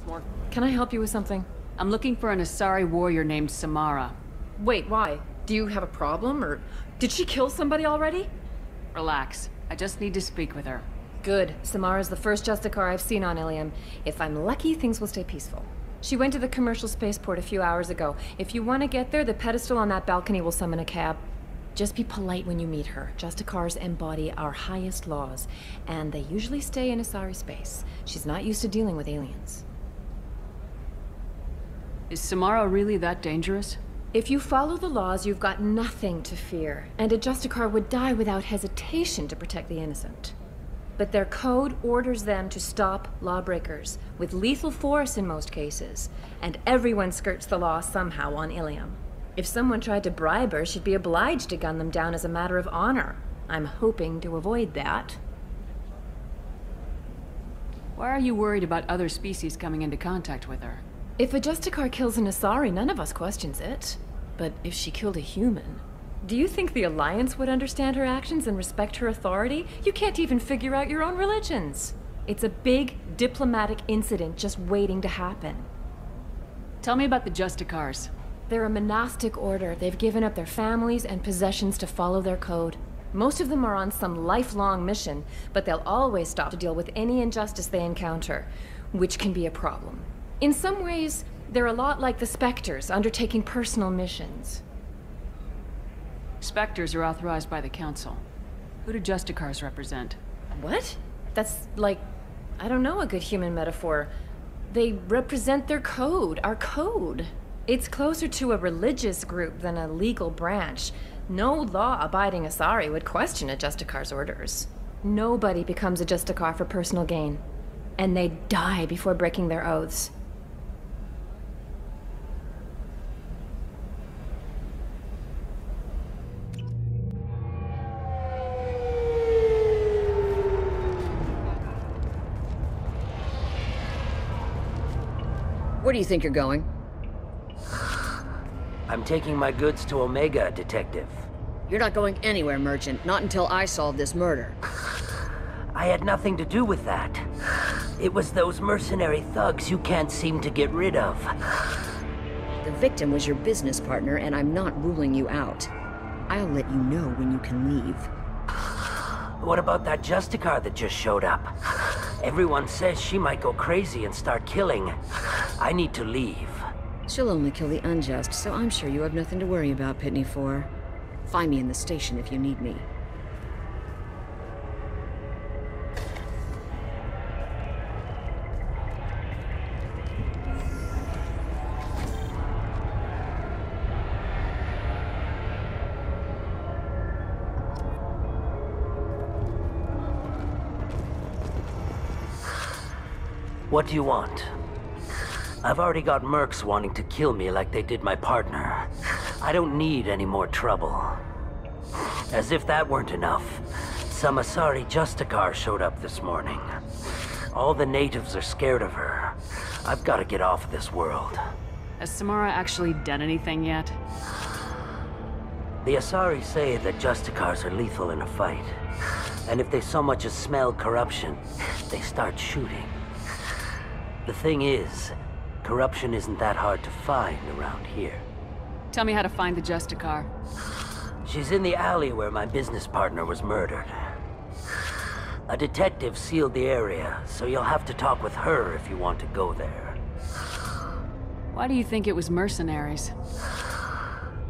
more. Can I help you with something? I'm looking for an Asari warrior named Samara. Wait, why? Do you have a problem, or did she kill somebody already? Relax. I just need to speak with her. Good. Samara's the first Justicar I've seen on Ilium. If I'm lucky, things will stay peaceful. She went to the commercial spaceport a few hours ago. If you want to get there, the pedestal on that balcony will summon a cab. Just be polite when you meet her. Justicars embody our highest laws, and they usually stay in Asari space. She's not used to dealing with aliens. Is Samara really that dangerous? If you follow the laws, you've got nothing to fear, and a Justicar would die without hesitation to protect the innocent. But their code orders them to stop lawbreakers, with lethal force in most cases, and everyone skirts the law somehow on Ilium. If someone tried to bribe her, she'd be obliged to gun them down as a matter of honor. I'm hoping to avoid that. Why are you worried about other species coming into contact with her? If a Justicar kills an Asari, none of us questions it. But if she killed a human... Do you think the Alliance would understand her actions and respect her authority? You can't even figure out your own religions. It's a big diplomatic incident just waiting to happen. Tell me about the Justicars. They're a monastic order. They've given up their families and possessions to follow their code. Most of them are on some lifelong mission, but they'll always stop to deal with any injustice they encounter, which can be a problem. In some ways, they're a lot like the Spectres, undertaking personal missions. Spectres are authorized by the Council. Who do Justicars represent? What? That's like, I don't know, a good human metaphor. They represent their code, our code. It's closer to a religious group than a legal branch. No law-abiding Asari would question a Justicar's orders. Nobody becomes a Justicar for personal gain. And they die before breaking their oaths. Where do you think you're going? I'm taking my goods to Omega, Detective. You're not going anywhere, Merchant. Not until I solve this murder. I had nothing to do with that. It was those mercenary thugs you can't seem to get rid of. The victim was your business partner, and I'm not ruling you out. I'll let you know when you can leave. What about that Justicar that just showed up? Everyone says she might go crazy and start killing. I need to leave. She'll only kill the unjust, so I'm sure you have nothing to worry about, Pitney 4. Find me in the station if you need me. What do you want? I've already got mercs wanting to kill me like they did my partner. I don't need any more trouble. As if that weren't enough, some Asari Justicar showed up this morning. All the natives are scared of her. I've got to get off of this world. Has Samara actually done anything yet? The Asari say that Justicars are lethal in a fight. And if they so much as smell corruption, they start shooting. The thing is, corruption isn't that hard to find around here. Tell me how to find the Justicar. She's in the alley where my business partner was murdered. A detective sealed the area, so you'll have to talk with her if you want to go there. Why do you think it was mercenaries?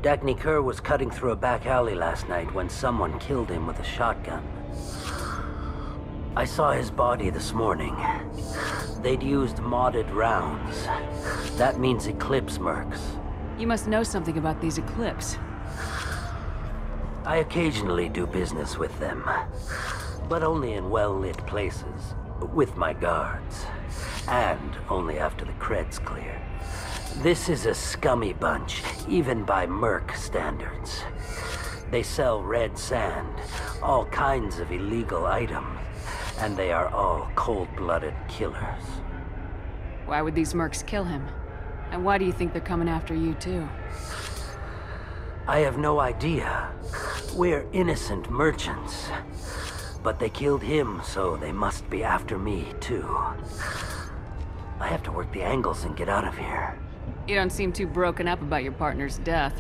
Dagny Kerr was cutting through a back alley last night when someone killed him with a shotgun. I saw his body this morning. They'd used modded rounds. That means Eclipse mercs. You must know something about these Eclipse. I occasionally do business with them, but only in well-lit places, with my guards, and only after the cred's clear. This is a scummy bunch, even by merc standards. They sell red sand, all kinds of illegal items, and they are all cold-blooded killers. Why would these mercs kill him? And why do you think they're coming after you, too? I have no idea. We're innocent merchants. But they killed him, so they must be after me, too. I have to work the angles and get out of here. You don't seem too broken up about your partner's death.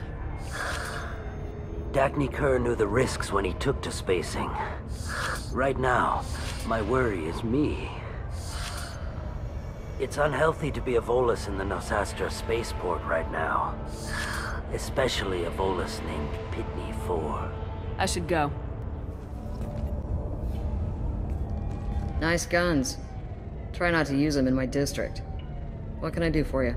Dagny Kerr knew the risks when he took to spacing. Right now, my worry is me. It's unhealthy to be a Volus in the Nosastra spaceport right now. Especially a Volus named Pitney 4. I should go. Nice guns. Try not to use them in my district. What can I do for you?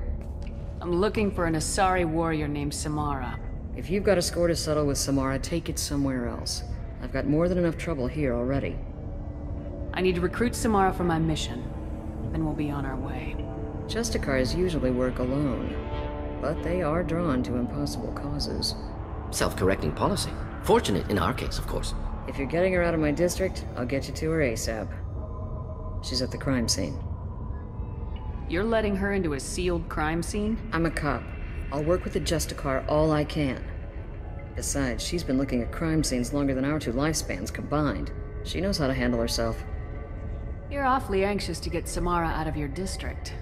I'm looking for an Asari warrior named Samara. If you've got a score to settle with Samara, take it somewhere else. I've got more than enough trouble here already. I need to recruit Samara for my mission. Then we'll be on our way. Justicars usually work alone, but they are drawn to impossible causes. Self-correcting policy. Fortunate in our case, of course. If you're getting her out of my district, I'll get you to her ASAP. She's at the crime scene. You're letting her into a sealed crime scene? I'm a cop. I'll work with the Justicar all I can. Besides, she's been looking at crime scenes longer than our two lifespans combined. She knows how to handle herself. You're awfully anxious to get Samara out of your district.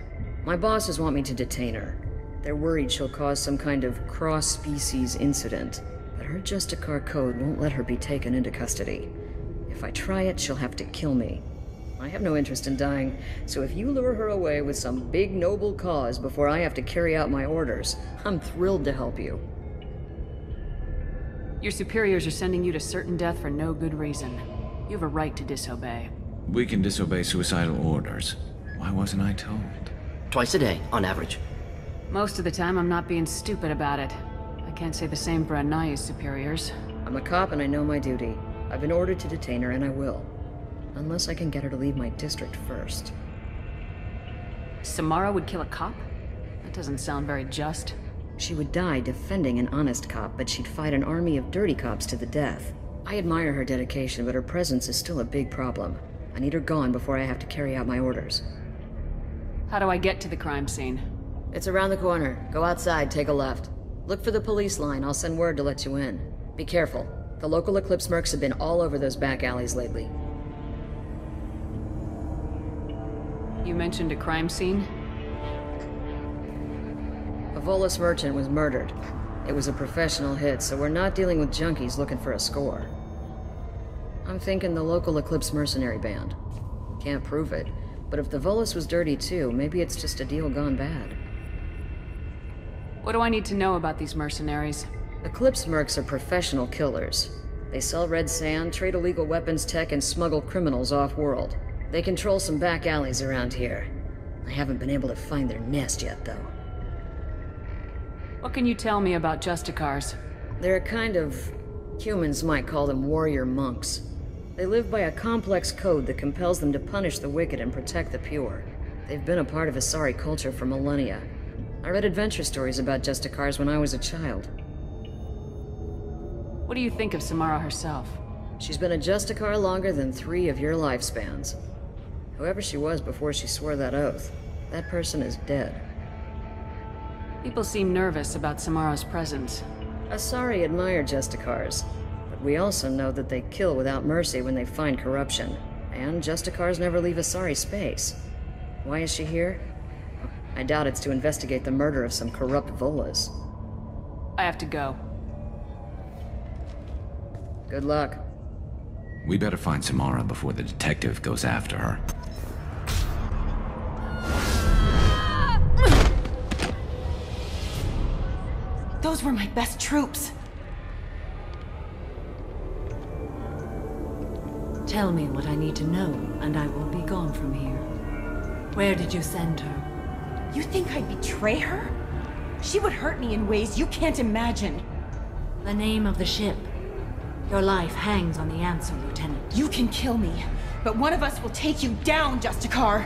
My bosses want me to detain her. They're worried she'll cause some kind of cross-species incident, but her Justicar code won't let her be taken into custody. If I try it, she'll have to kill me. I have no interest in dying, so if you lure her away with some big noble cause before I have to carry out my orders, I'm thrilled to help you. Your superiors are sending you to certain death for no good reason. You have a right to disobey. We can disobey suicidal orders. Why wasn't I told? Twice a day, on average. Most of the time, I'm not being stupid about it. I can't say the same for Anaya's superiors. I'm a cop and I know my duty. I've been ordered to detain her and I will. Unless I can get her to leave my district first. Samara would kill a cop? That doesn't sound very just. She would die defending an honest cop, but she'd fight an army of dirty cops to the death. I admire her dedication, but her presence is still a big problem. I need her gone before I have to carry out my orders. How do I get to the crime scene? It's around the corner. Go outside, take a left. Look for the police line. I'll send word to let you in. Be careful. The local Eclipse mercs have been all over those back alleys lately. You mentioned a crime scene? A Volus merchant was murdered. It was a professional hit, so we're not dealing with junkies looking for a score. I'm thinking the local Eclipse mercenary band. Can't prove it, but if the Volus was dirty too, maybe it's just a deal gone bad. What do I need to know about these mercenaries? Eclipse mercs are professional killers. They sell red sand, trade illegal weapons tech, and smuggle criminals off-world. They control some back alleys around here. I haven't been able to find their nest yet, though. What can you tell me about Justicars? They're a kind of... humans might call them warrior monks. They live by a complex code that compels them to punish the wicked and protect the pure. They've been a part of Asari culture for millennia. I read adventure stories about Justicars when I was a child. What do you think of Samara herself? She's been a Justicar longer than 3 of your lifespans. Whoever she was before she swore that oath, that person is dead. People seem nervous about Samara's presence. Asari admire Justicars, but we also know that they kill without mercy when they find corruption, and Justicars never leave Asari space. Why is she here? I doubt it's to investigate the murder of some corrupt Volas. I have to go. Good luck. We better find Samara before the detective goes after her. Those were my best troops. Tell me what I need to know, and I will be gone from here. Where did you send her? You think I'd betray her? She would hurt me in ways you can't imagine. The name of the ship. Your life hangs on the answer, Lieutenant. You can kill me, but one of us will take you down, Justicar.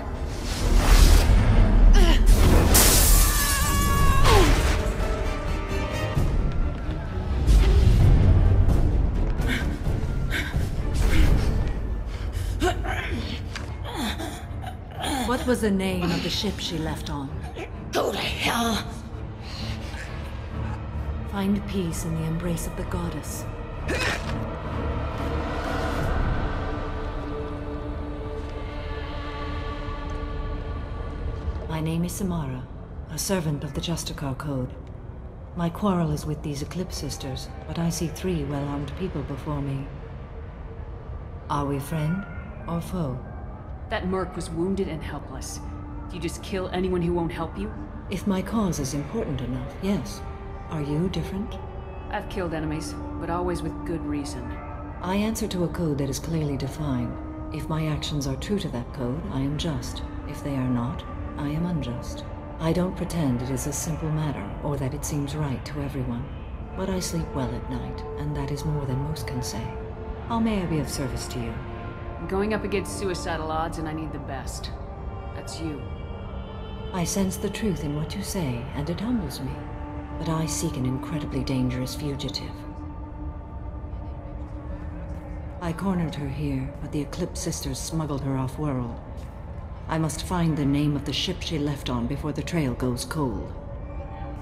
What was the name of the ship she left on? Go to hell! Find peace in the embrace of the goddess. My My name is Samara, a servant of the Justicar Code. My quarrel is with these Eclipse Sisters, but I see 3 well-armed people before me. Are we friend or foe? That merc was wounded and helpless. Do you just kill anyone who won't help you? If my cause is important enough, yes. Are you different? I've killed enemies, but always with good reason. I answer to a code that is clearly defined. If my actions are true to that code, I am just. If they are not, I am unjust. I don't pretend it is a simple matter, or that it seems right to everyone. But I sleep well at night, and that is more than most can say. How may I be of service to you? I'm going up against suicidal odds, and I need the best. That's you. I sense the truth in what you say, and it humbles me. But I seek an incredibly dangerous fugitive. I cornered her here, but the Eclipse Sisters smuggled her off-world. I must find the name of the ship she left on before the trail goes cold.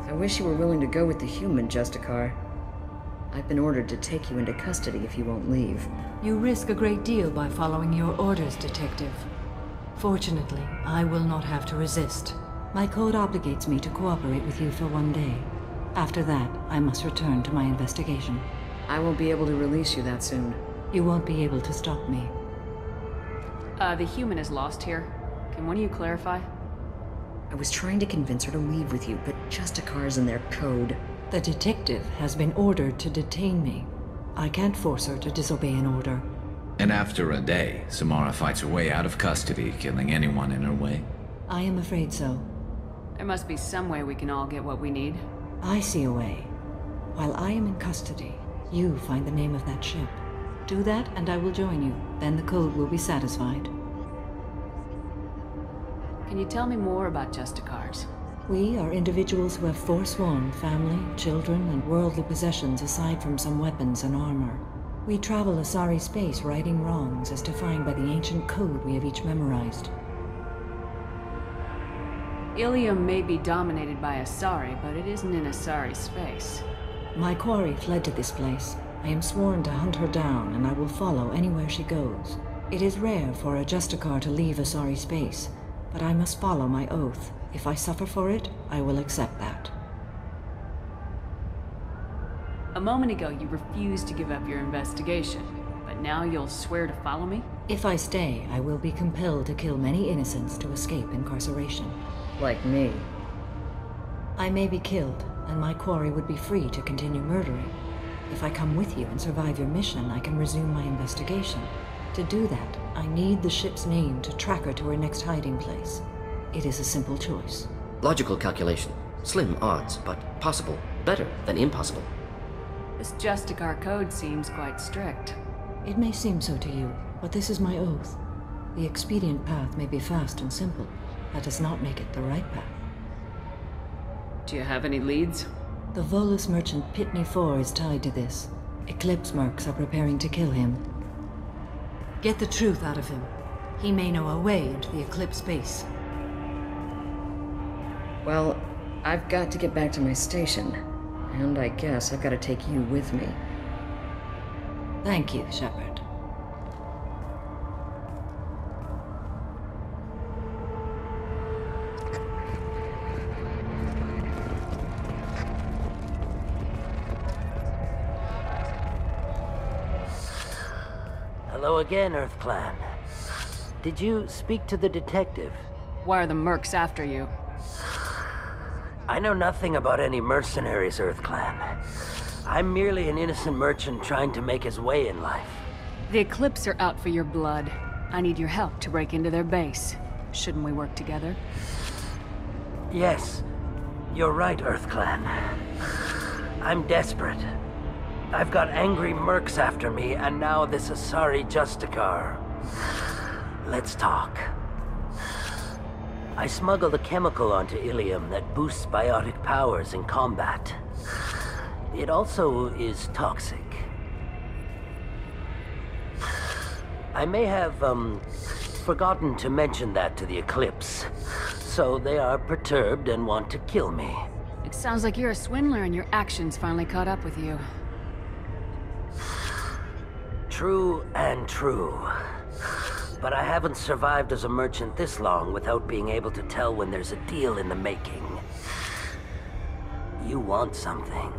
I wish you were willing to go with the human, Justicar. I've been ordered to take you into custody if you won't leave. You risk a great deal by following your orders, Detective. Fortunately, I will not have to resist. My code obligates me to cooperate with you for 1 day. After that, I must return to my investigation. I won't be able to release you that soon. You won't be able to stop me. The human is lost here. Can one of you clarify? I was trying to convince her to leave with you, but Justicar's in their code. The detective has been ordered to detain me. I can't force her to disobey an order. And after a day, Samara fights her way out of custody, killing anyone in her way. I am afraid so. There must be some way we can all get what we need. I see a way. While I am in custody, you find the name of that ship. Do that and I will join you. Then the code will be satisfied. Can you tell me more about Justicars? We are individuals who have forsworn family, children, and worldly possessions aside from some weapons and armor. We travel Asari space righting wrongs as defined by the ancient code we have each memorized. Ilium may be dominated by Asari, but it isn't in Asari space. My quarry fled to this place. I am sworn to hunt her down, and I will follow anywhere she goes. It is rare for a Justicar to leave Asari space, but I must follow my oath. If I suffer for it, I will accept that. A moment ago, you refused to give up your investigation, but now you'll swear to follow me? If I stay, I will be compelled to kill many innocents to escape incarceration. Like me. I may be killed, and my quarry would be free to continue murdering. If I come with you and survive your mission, I can resume my investigation. To do that, I need the ship's name to track her to her next hiding place. It is a simple choice. Logical calculation. Slim odds, but possible. Better than impossible. This Justicar code seems quite strict. It may seem so to you, but this is my oath. The expedient path may be fast and simple. That does not make it the right path. Do you have any leads? The Volus merchant Pitney 4 is tied to this. Eclipse mercs are preparing to kill him. Get the truth out of him. He may know a way into the Eclipse base. Well, I've got to get back to my station. And I guess I've got to take you with me. Thank you, Shepard. Hello again, Earth Clan. Did you speak to the detective? Why are the mercs after you? I know nothing about any mercenaries, Earth Clan. I'm merely an innocent merchant trying to make his way in life. The Eclipse are out for your blood. I need your help to break into their base. Shouldn't we work together? Yes, you're right, Earth Clan. I'm desperate. I've got angry mercs after me, and now this Asari Justicar. Let's talk. I smuggled a chemical onto Ilium that boosts biotic powers in combat. It also is toxic. I may have, forgotten to mention that to the Eclipse, so they are perturbed and want to kill me. It sounds like you're a swindler and your actions finally caught up with you. True and true. but I haven't survived as a merchant this long without being able to tell when there's a deal in the making. You want something.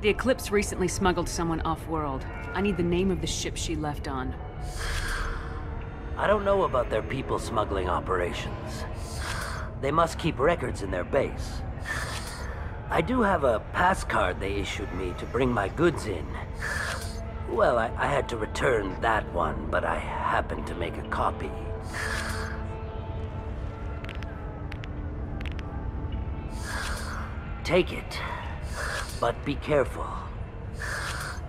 The Eclipse recently smuggled someone off-world. I need the name of the ship she left on. I don't know about their people smuggling operations. They must keep records in their base. I do have a pass card they issued me to bring my goods in. Well, I had to return that one, but I happened to make a copy. Take it, but be careful.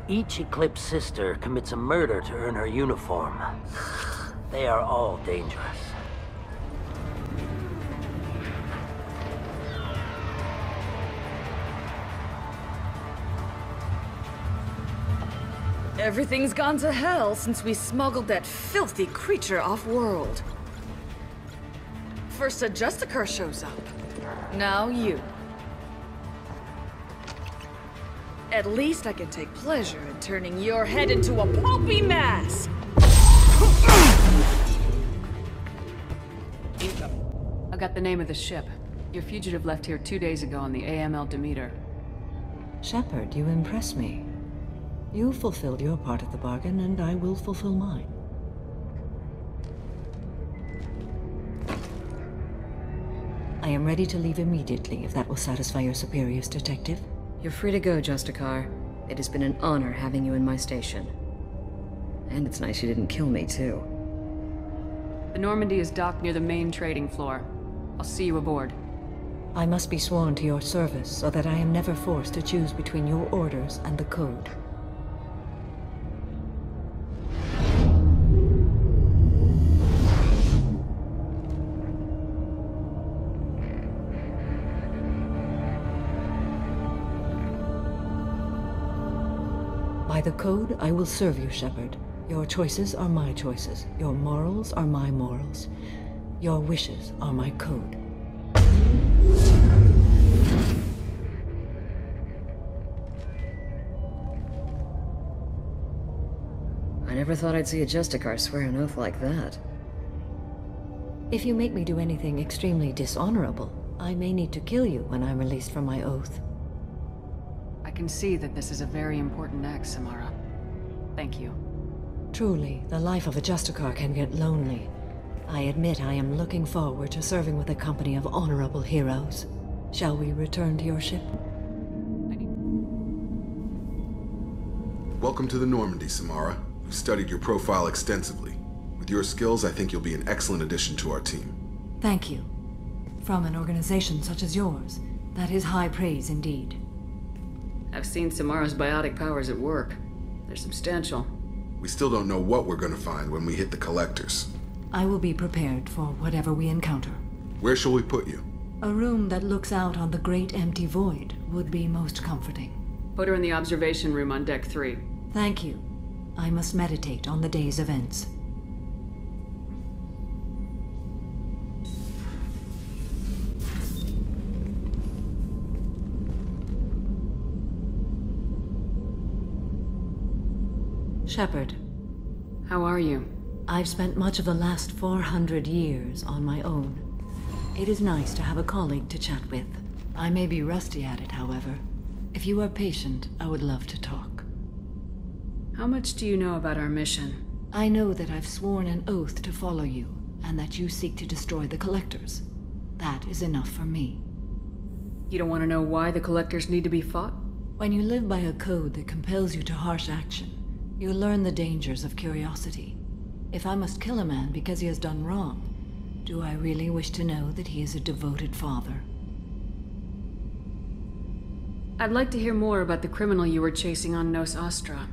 Each Eclipse sister commits a murder to earn her uniform. They are all dangerous. Everything's gone to hell since we smuggled that filthy creature off-world. First a Justicar shows up. Now you. At least I can take pleasure in turning your head into a pulpy mass! I got the name of the ship. Your fugitive left here 2 days ago on the AML Demeter. Shepard, you impress me. You fulfilled your part of the bargain, and I will fulfill mine. I am ready to leave immediately, if that will satisfy your superiors, Detective. You're free to go, Justicar. It has been an honor having you in my station. And it's nice you didn't kill me, too. The Normandy is docked near the main trading floor. I'll see you aboard. I must be sworn to your service, so that I am never forced to choose between your orders and the Code. By the Code, I will serve you, Shepard. Your choices are my choices. Your morals are my morals. Your wishes are my code. I never thought I'd see a Justicar swear an oath like that. If you make me do anything extremely dishonorable, I may need to kill you when I'm released from my oath. I can see that this is a very important act, Samara. Thank you. Truly, the life of a Justicar can get lonely. I admit I am looking forward to serving with a company of honorable heroes. Shall we return to your ship? Welcome to the Normandy, Samara. We've studied your profile extensively. With your skills, I think you'll be an excellent addition to our team. Thank you. From an organization such as yours, that is high praise indeed. I've seen Samara's biotic powers at work. They're substantial. We still don't know what we're gonna find when we hit the collectors. I will be prepared for whatever we encounter. Where shall we put you? A room that looks out on the great empty void would be most comforting. Put her in the observation room on Deck 3. Thank you. I must meditate on the day's events. Shepard. How are you? I've spent much of the last 400 years on my own. It is nice to have a colleague to chat with. I may be rusty at it, however. If you are patient, I would love to talk. How much do you know about our mission? I know that I've sworn an oath to follow you, and that you seek to destroy the Collectors. That is enough for me. You don't want to know why the Collectors need to be fought? When you live by a code that compels you to harsh action, you learn the dangers of curiosity. If I must kill a man because he has done wrong, do I really wish to know that he is a devoted father? I'd like to hear more about the criminal you were chasing on Nos Astra.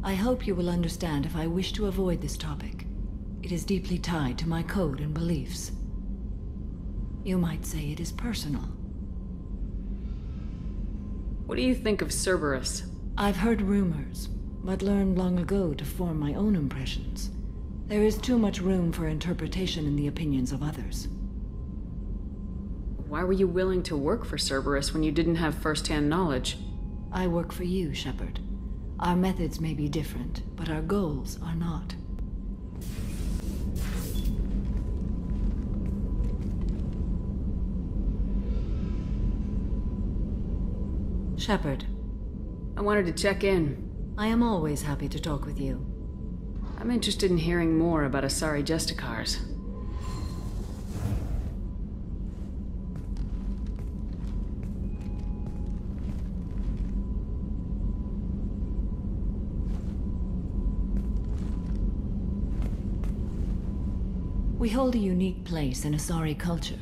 I hope you will understand if I wish to avoid this topic. It is deeply tied to my code and beliefs. You might say it is personal. What do you think of Cerberus? I've heard rumors, but learned long ago to form my own impressions. There is too much room for interpretation in the opinions of others. Why were you willing to work for Cerberus when you didn't have first-hand knowledge? I work for you, Shepard. Our methods may be different, but our goals are not. Shepard. I wanted to check in. I am always happy to talk with you. I'm interested in hearing more about Asari Justicars. We hold a unique place in Asari culture.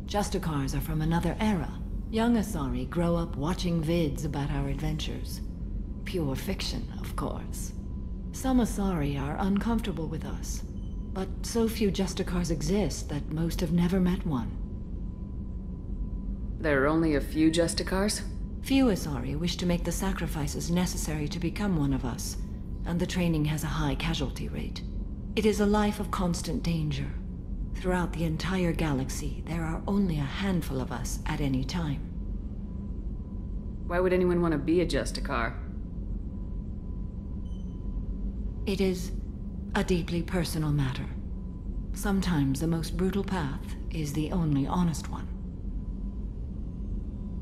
Justicars are from another era. Young Asari grow up watching vids about our adventures. Pure fiction, of course. Some Asari are uncomfortable with us, but so few Justicars exist that most have never met one. There are only a few Justicars? Few Asari wish to make the sacrifices necessary to become one of us, and the training has a high casualty rate. It is a life of constant danger. Throughout the entire galaxy, there are only a handful of us at any time. Why would anyone want to be a Justicar? It is a deeply personal matter. Sometimes the most brutal path is the only honest one.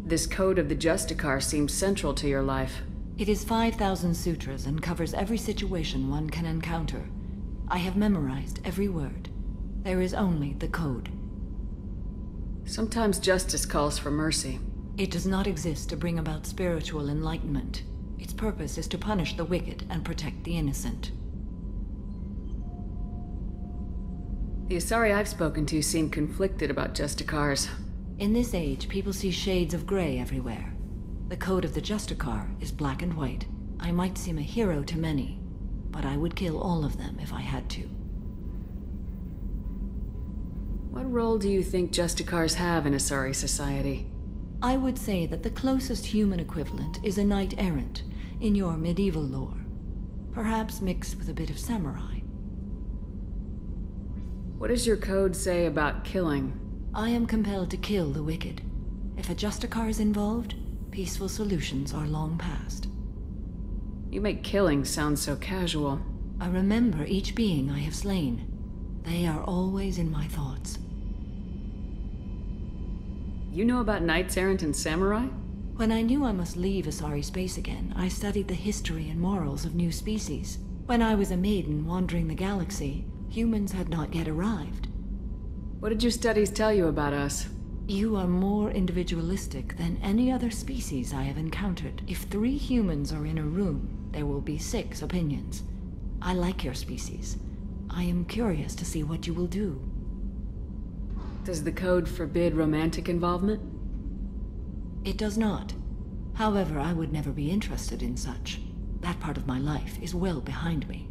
This code of the Justicar seems central to your life. It is 5,000 sutras and covers every situation one can encounter. I have memorized every word. There is only the code. Sometimes justice calls for mercy. It does not exist to bring about spiritual enlightenment. Its purpose is to punish the wicked and protect the innocent. The Asari I've spoken to seem conflicted about Justicars. In this age, people see shades of gray everywhere. The code of the Justicar is black and white. I might seem a hero to many, but I would kill all of them if I had to. What role do you think Justicars have in Asari society? I would say that the closest human equivalent is a knight-errant in your medieval lore. Perhaps mixed with a bit of samurai. What does your code say about killing? I am compelled to kill the wicked. If a Justicar is involved, peaceful solutions are long past. You make killing sound so casual. I remember each being I have slain. They are always in my thoughts. You know about Knights Errant and Samurai? When I knew I must leave Asari space again, I studied the history and morals of new species. When I was a maiden wandering the galaxy, humans had not yet arrived. What did your studies tell you about us? You are more individualistic than any other species I have encountered. If 3 humans are in a room, there will be 6 opinions. I like your species. I am curious to see what you will do. Does the code forbid romantic involvement? It does not. However, I would never be interested in such. That part of my life is well behind me.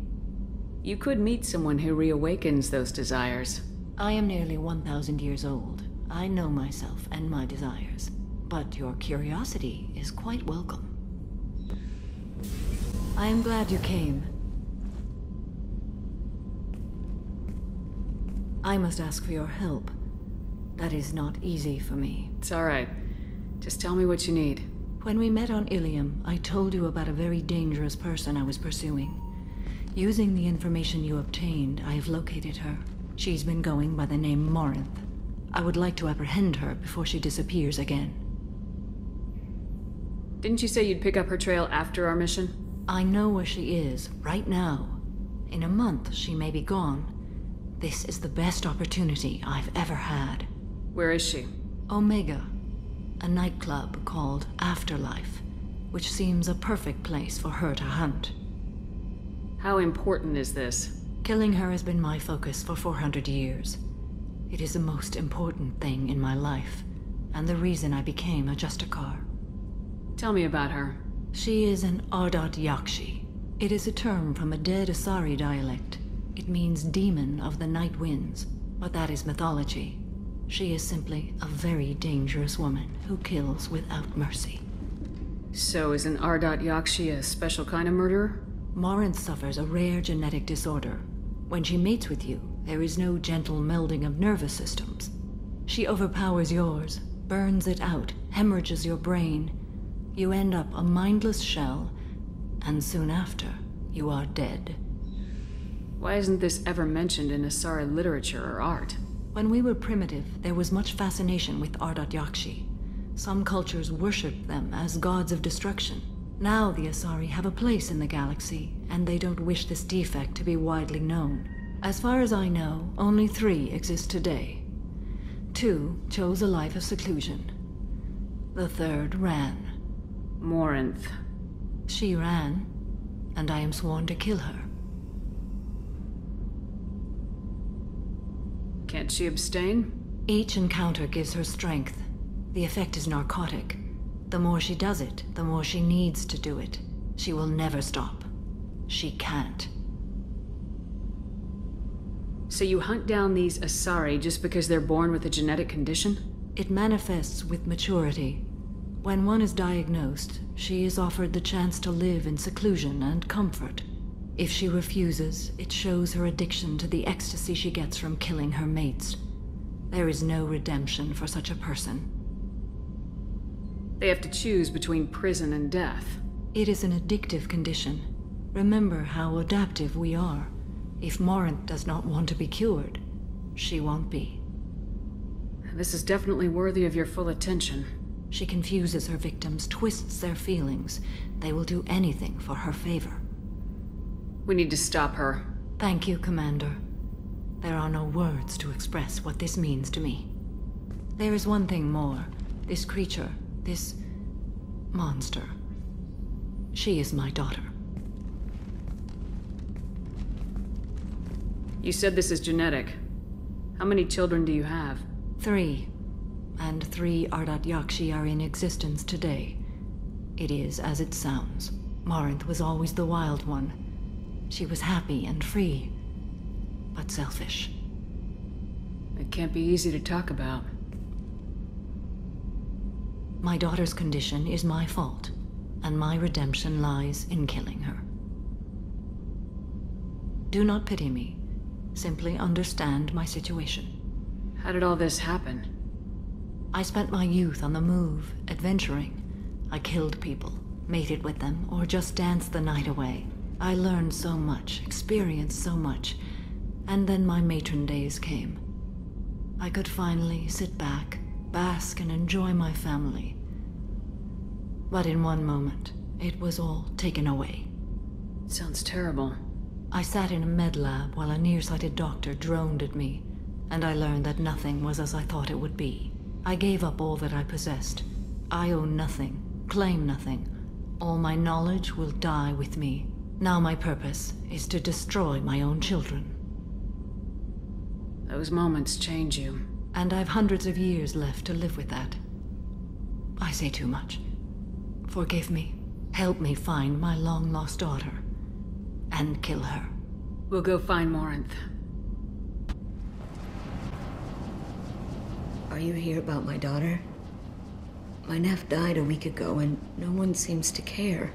You could meet someone who reawakens those desires. I am nearly 1,000 years old. I know myself and my desires. But your curiosity is quite welcome. I am glad you came. I must ask for your help. That is not easy for me. It's all right. Just tell me what you need. When we met on Ilium, I told you about a very dangerous person I was pursuing. Using the information you obtained, I have located her. She's been going by the name Morinth. I would like to apprehend her before she disappears again. Didn't you say you'd pick up her trail after our mission? I know where she is, right now. In a month, she may be gone. This is the best opportunity I've ever had. Where is she? Omega, a nightclub called Afterlife, which seems a perfect place for her to hunt. How important is this? Killing her has been my focus for 400 years. It is the most important thing in my life, and the reason I became a Justicar. Tell me about her. She is an Ardat Yakshi. It is a term from a dead Asari dialect. It means demon of the night winds, but that is mythology. She is simply a very dangerous woman who kills without mercy. So is an Ardat Yakshi a special kind of murderer? Morinth suffers a rare genetic disorder. When she mates with you, there is no gentle melding of nervous systems. She overpowers yours, burns it out, hemorrhages your brain. You end up a mindless shell, and soon after, you are dead. Why isn't this ever mentioned in Asari literature or art? When we were primitive, there was much fascination with Ardat Yakshi. Some cultures worshipped them as gods of destruction. Now the Asari have a place in the galaxy, and they don't wish this defect to be widely known. As far as I know, only 3 exist today. 2 chose a life of seclusion. The 3rd ran. Morinth. She ran, and I am sworn to kill her. Can't she abstain? Each encounter gives her strength. The effect is narcotic. The more she does it, the more she needs to do it. She will never stop. She can't. So you hunt down these Asari just because they're born with a genetic condition? It manifests with maturity. When one is diagnosed, she is offered the chance to live in seclusion and comfort. If she refuses, it shows her addiction to the ecstasy she gets from killing her mates. There is no redemption for such a person. They have to choose between prison and death. It is an addictive condition. Remember how adaptive we are. If Morinth does not want to be cured, she won't be. This is definitely worthy of your full attention. She confuses her victims, twists their feelings. They will do anything for her favor. We need to stop her. Thank you, Commander. There are no words to express what this means to me. There is one thing more. This creature, this monster. She is my daughter. You said this is genetic. How many children do you have? 3. And 3 Ardat Yakshi are in existence today. It is as it sounds. Morinth was always the wild one. She was happy and free, but selfish. It can't be easy to talk about. My daughter's condition is my fault, and my redemption lies in killing her. Do not pity me. Simply understand my situation. How did all this happen? I spent my youth on the move, adventuring. I killed people, mated with them, or just danced the night away. I learned so much, experienced so much, and then my matron days came. I could finally sit back, bask and enjoy my family. But in one moment, it was all taken away. Sounds terrible. I sat in a med lab while a nearsighted doctor droned at me, and I learned that nothing was as I thought it would be. I gave up all that I possessed. I own nothing, claim nothing. All my knowledge will die with me. Now my purpose is to destroy my own children. Those moments change you. And I've hundreds of years left to live with that. I say too much. Forgive me. Help me find my long-lost daughter. And kill her. We'll go find Morinth. Are you here about my daughter? My nephew died a week ago and no one seems to care.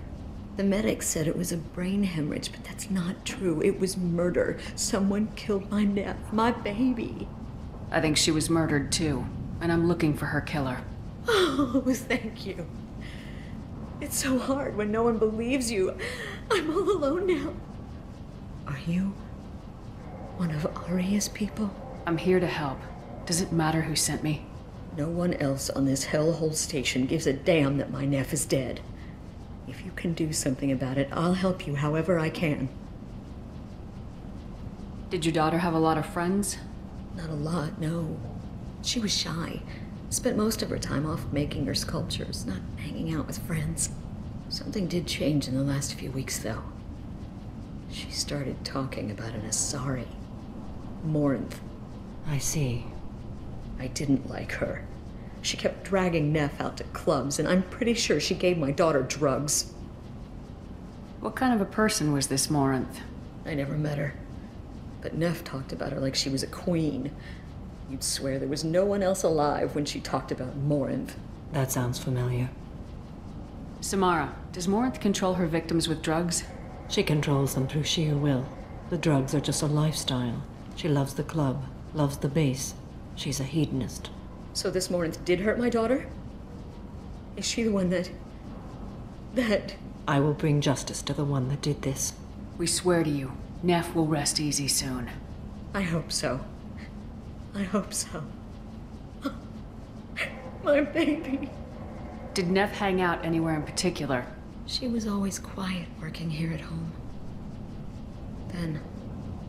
The medics said it was a brain hemorrhage, but that's not true. It was murder. Someone killed my nephew, my baby. I think she was murdered too, and I'm looking for her killer. Oh, thank you. It's so hard when no one believes you. I'm all alone now. Are you one of Aria's people? I'm here to help. Does it matter who sent me? No one else on this hellhole station gives a damn that my nephew is dead. If you can do something about it, I'll help you however I can. Did your daughter have a lot of friends? Not a lot, no. She was shy. Spent most of her time off making her sculptures, not hanging out with friends. Something did change in the last few weeks, though. She started talking about an Asari. Morinth. I see. I didn't like her. She kept dragging Neff out to clubs, and I'm pretty sure she gave my daughter drugs. What kind of a person was this Morinth? I never met her. But Neff talked about her like she was a queen. You'd swear there was no one else alive when she talked about Morinth. That sounds familiar. Samara, does Morinth control her victims with drugs? She controls them through sheer will. The drugs are just a lifestyle. She loves the club, loves the base. She's a hedonist. So this Morinth did hurt my daughter? Is she the one that... I will bring justice to the one that did this. We swear to you, Neff will rest easy soon. I hope so. I hope so. My baby. Did Neff hang out anywhere in particular? She was always quiet working here at home. Then,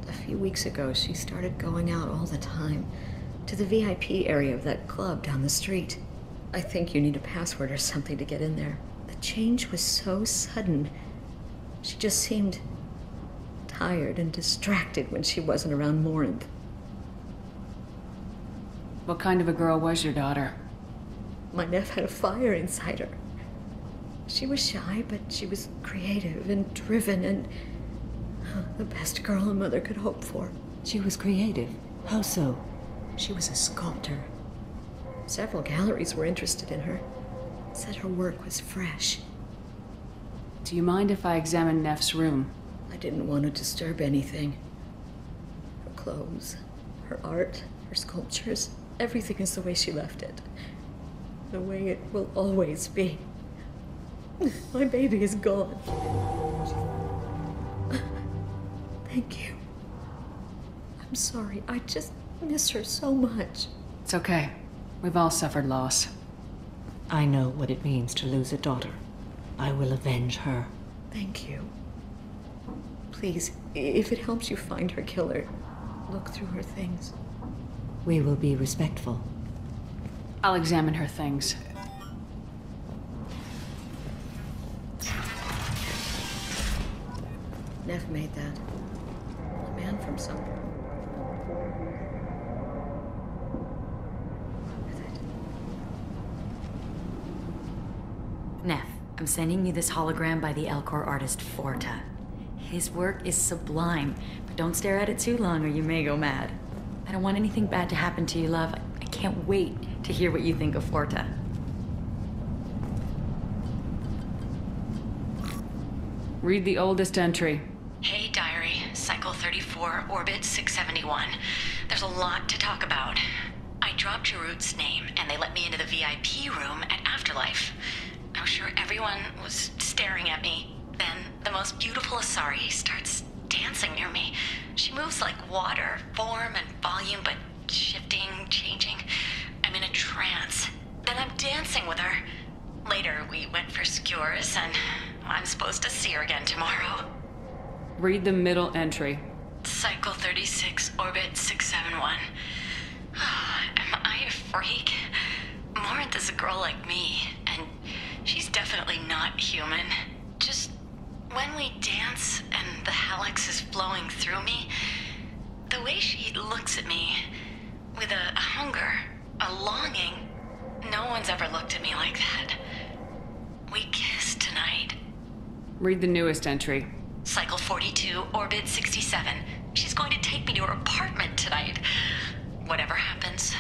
a few weeks ago, she started going out all the time to the VIP area of that club down the street. I think you need a password or something to get in there. The change was so sudden. She just seemed tired and distracted when she wasn't around Morinth. What kind of a girl was your daughter? My Neff had a fire inside her. She was shy, but she was creative and driven and the best girl a mother could hope for. She was creative. How so? She was a sculptor. Several galleries were interested in her. Said her work was fresh. Do you mind if I examine Neff's room? I didn't want to disturb anything. Her clothes, her art, her sculptures, everything is the way she left it. The way it will always be. My baby is gone. Thank you. I'm sorry. I just miss her so much. It's okay. We've all suffered loss. I know what it means to lose a daughter. I will avenge her. Thank you. Please, if it helps you find her killer, look through her things. We will be respectful. I'll examine her things. Neff made that. A man from somewhere. Neff, I'm sending you this hologram by the Elcor artist Forta. His work is sublime, but don't stare at it too long or you may go mad. I don't want anything bad to happen to you, love. I can't wait to hear what you think of Forta. Read the oldest entry. Hey, diary. Cycle 34, orbit 671. There's a lot to talk about. I dropped Jarut's name, and they let me into the VIP room at Afterlife. I was sure everyone was staring at me. Then the most beautiful Asari starts dancing near me. She moves like water, form and volume, but shifting, changing. I'm in a trance. Then I'm dancing with her. Later, we went for skewers, and I'm supposed to see her again tomorrow. Read the middle entry. Cycle 36, orbit 671. Am I a freak? Morinth is a girl like me, and she's definitely not human. Just when we dance and the hallex is flowing through me, the way she looks at me, with a hunger, a longing, no one's ever looked at me like that. We kissed tonight. Read the newest entry. Cycle 42, orbit 67. She's going to take me to her apartment tonight. Whatever happens,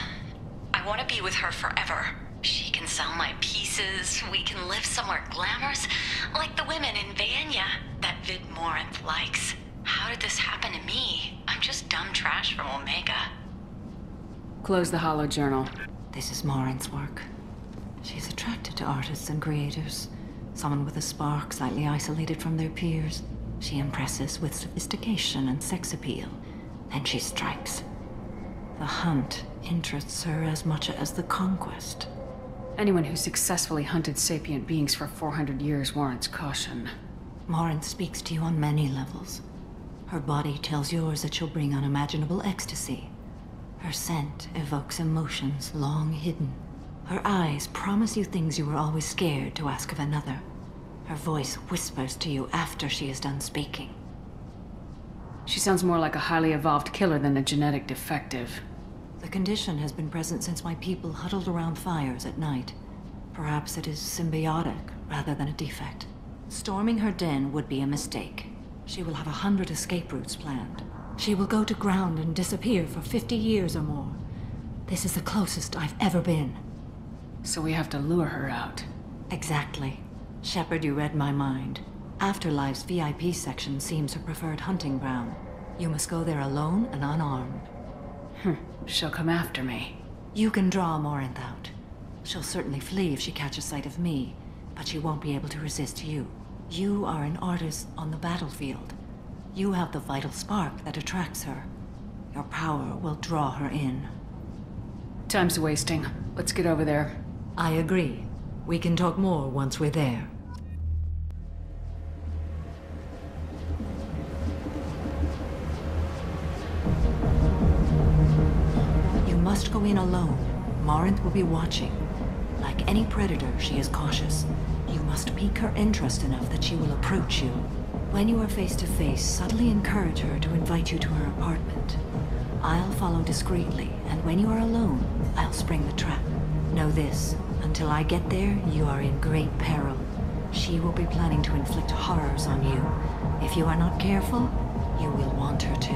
I want to be with her forever. She can sell my pieces, we can live somewhere glamorous, like the women in Vanya that Vid Morinth likes. How did this happen to me? I'm just dumb trash from Omega. Close the holo journal. This is Morinth's work. She's attracted to artists and creators. Someone with a spark, slightly isolated from their peers. She impresses with sophistication and sex appeal. Then she strikes. The hunt interests her as much as the conquest. Anyone who successfully hunted sapient beings for 400 years warrants caution. Morinth speaks to you on many levels. Her body tells yours that she'll bring unimaginable ecstasy. Her scent evokes emotions long hidden. Her eyes promise you things you were always scared to ask of another. Her voice whispers to you after she is done speaking. She sounds more like a highly evolved killer than a genetic defective. The condition has been present since my people huddled around fires at night. Perhaps it is symbiotic rather than a defect. Storming her den would be a mistake. She will have 100 escape routes planned. She will go to ground and disappear for 50 years or more. This is the closest I've ever been. So we have to lure her out. Exactly. Shepard, you read my mind. Afterlife's VIP section seems her preferred hunting ground. You must go there alone and unarmed. She'll come after me. You can draw Morinth out. She'll certainly flee if she catches sight of me, but she won't be able to resist you. You are an artist on the battlefield. You have the vital spark that attracts her. Your power will draw her in. Time's wasting. Let's get over there. I agree. We can talk more once we're there. You must go in alone. Morinth will be watching. Like any predator, she is cautious. You must pique her interest enough that she will approach you. When you are face to face, subtly encourage her to invite you to her apartment. I'll follow discreetly, and when you are alone, I'll spring the trap. Know this, until I get there, you are in great peril. She will be planning to inflict horrors on you. If you are not careful, you will want her to.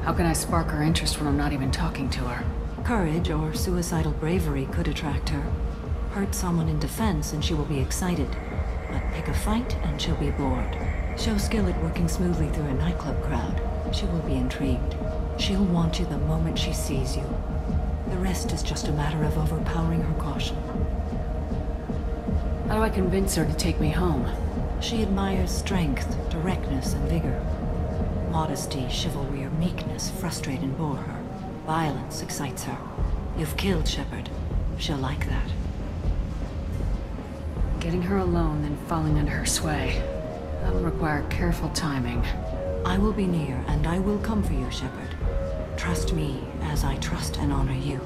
How can I spark her interest when I'm not even talking to her? Courage or suicidal bravery could attract her. Hurt someone in defense and she will be excited. But pick a fight and she'll be bored. Show skill at working smoothly through a nightclub crowd. She will be intrigued. She'll want you the moment she sees you. The rest is just a matter of overpowering her caution. How do I convince her to take me home? She admires strength, directness, and vigor. Modesty, chivalry, or meekness frustrate and bore her. Violence excites her. You've killed Shepard. She'll like that. Getting her alone, then falling under her sway. That'll require careful timing. I will be near, and I will come for you, Shepard. Trust me, as I trust and honor you.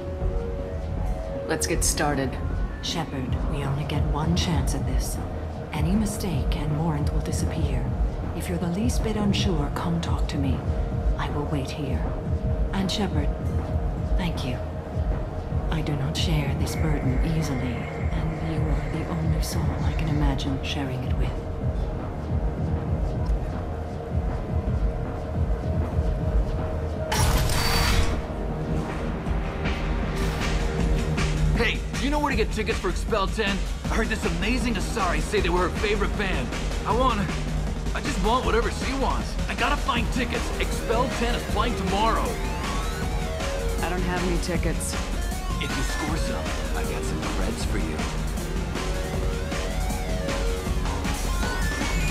Let's get started. Shepard, we only get one chance at this. Any mistake, and Morinth will disappear. If you're the least bit unsure, come talk to me. I will wait here. And Shepard, thank you. I do not share this burden easily, and you are the only soul I can imagine sharing it with. Hey, do you know where to get tickets for Expel 10? I heard this amazing Asari say they were her favorite band. I just want whatever she wants. I gotta find tickets. Expel 10 is playing tomorrow. I don't have any tickets. If you score some, I got some creds for you.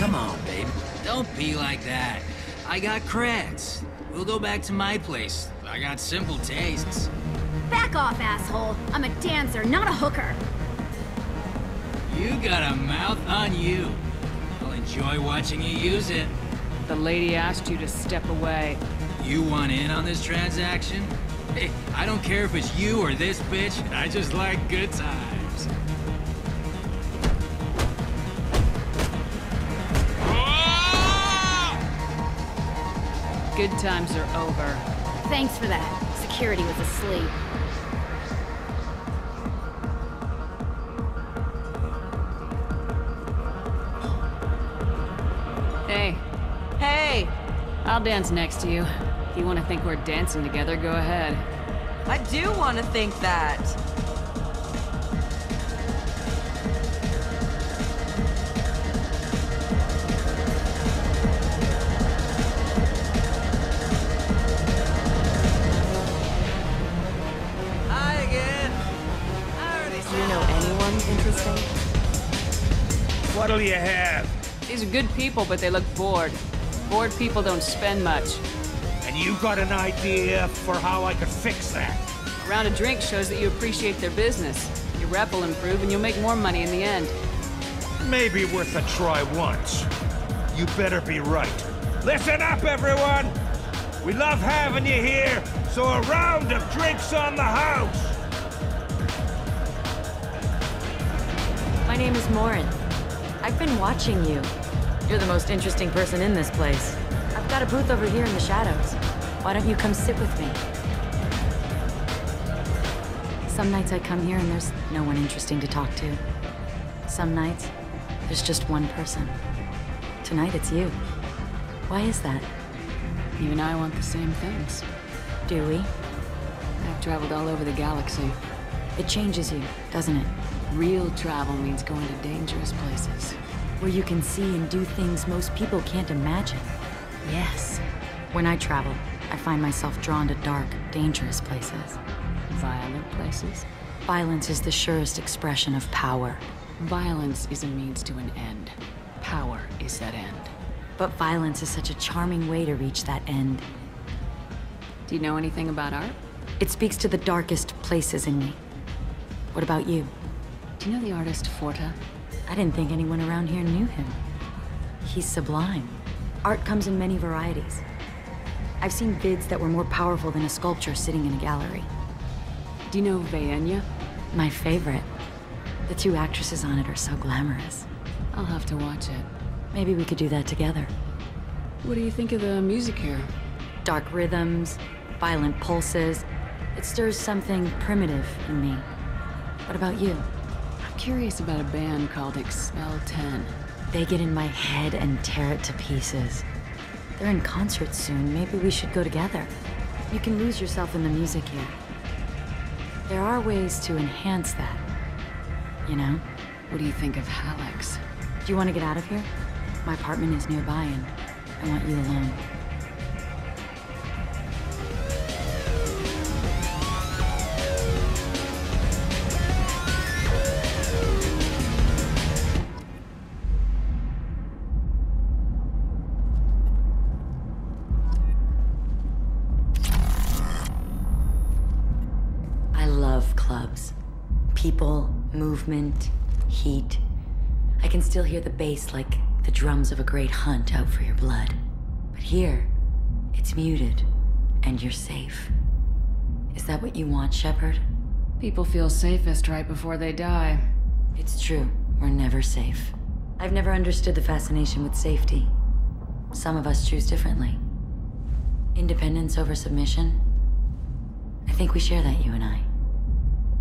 Come on, babe. Don't be like that. I got creds. We'll go back to my place. I got simple tastes. Back off, asshole. I'm a dancer, not a hooker. You got a mouth on you. I'll enjoy watching you use it. The lady asked you to step away. You want in on this transaction? Hey, I don't care if it's you or this bitch. I just like good times. Good times are over. Thanks for that. Security was asleep. Hey. Hey! I'll dance next to you. If you want to think we're dancing together, go ahead. I do want to think that. Hi again. Do you know anyone interesting? What'll you have? These are good people, but they look bored. Bored people don't spend much. And you got an idea for how I could fix that? A round of drinks shows that you appreciate their business. Your rep will improve and you'll make more money in the end. Maybe worth a try once. You better be right. Listen up, everyone! We love having you here, so a round of drinks on the house! My name is Morinth. I've been watching you. You're the most interesting person in this place. I've got a booth over here in the shadows. Why don't you come sit with me? Some nights I come here and there's no one interesting to talk to. Some nights, there's just one person. Tonight it's you. Why is that? Even I want the same things. Do we? I've traveled all over the galaxy. It changes you, doesn't it? Real travel means going to dangerous places. Where you can see and do things most people can't imagine. Yes. When I travel, I find myself drawn to dark, dangerous places. Violent places? Violence is the surest expression of power. Violence is a means to an end. Power is that end. But violence is such a charming way to reach that end. Do you know anything about art? It speaks to the darkest places in me. What about you? Do you know the artist Forta? I didn't think anyone around here knew him. He's sublime. Art comes in many varieties. I've seen vids that were more powerful than a sculpture sitting in a gallery. Do you know Vaenya? My favorite. The two actresses on it are so glamorous. I'll have to watch it. Maybe we could do that together. What do you think of the music here? Dark rhythms, violent pulses. It stirs something primitive in me. What about you? I'm curious about a band called Expel 10. They get in my head and tear it to pieces. They're in concert soon. Maybe we should go together. You can lose yourself in the music here. There are ways to enhance that. You know? What do you think of Hallex? Do you want to get out of here? My apartment is nearby and I want you alone. I love clubs. People, movement, heat. I can still hear the bass like the drums of a great hunt out for your blood. But here, it's muted, and you're safe. Is that what you want, Shepard? People feel safest right before they die. It's true. We're never safe. I've never understood the fascination with safety. Some of us choose differently. Independence over submission? I think we share that, you and I.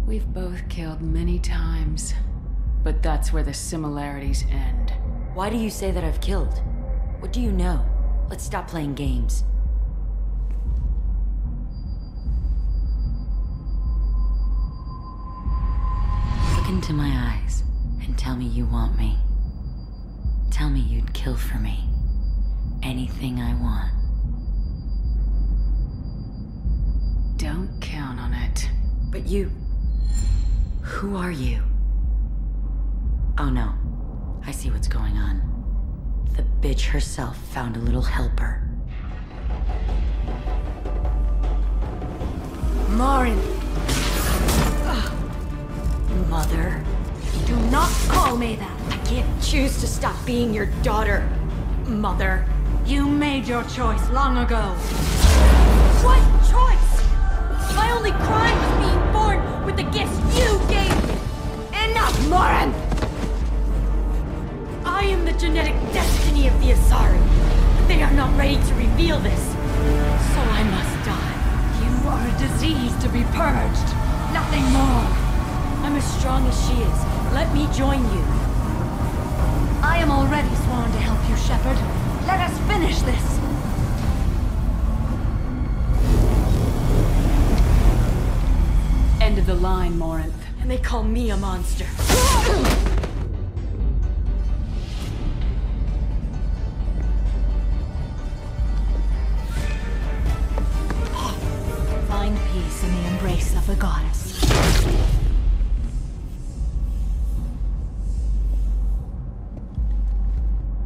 We've both killed many times, but that's where the similarities end. Why do you say that I've killed? What do you know? Let's stop playing games. Look into my eyes and tell me you want me. Tell me you'd kill for me. Anything I want. Don't count on it. But you... Who are you? Oh no. I see what's going on. The bitch herself found a little helper. Morin! Mother. Do not call me that! I can't choose to stop being your daughter, Mother. You made your choice long ago. What choice? My only crime was being born with the gifts you gave me! Enough, Morin! I am the genetic destiny of the Asari. They are not ready to reveal this. So I must die. You are a disease to be purged. Nothing more. I'm as strong as she is. Let me join you. I am already sworn to help you, Shepard. Let us finish this. End of the line, Morinth. And they call me a monster. Find peace in the embrace of the goddess.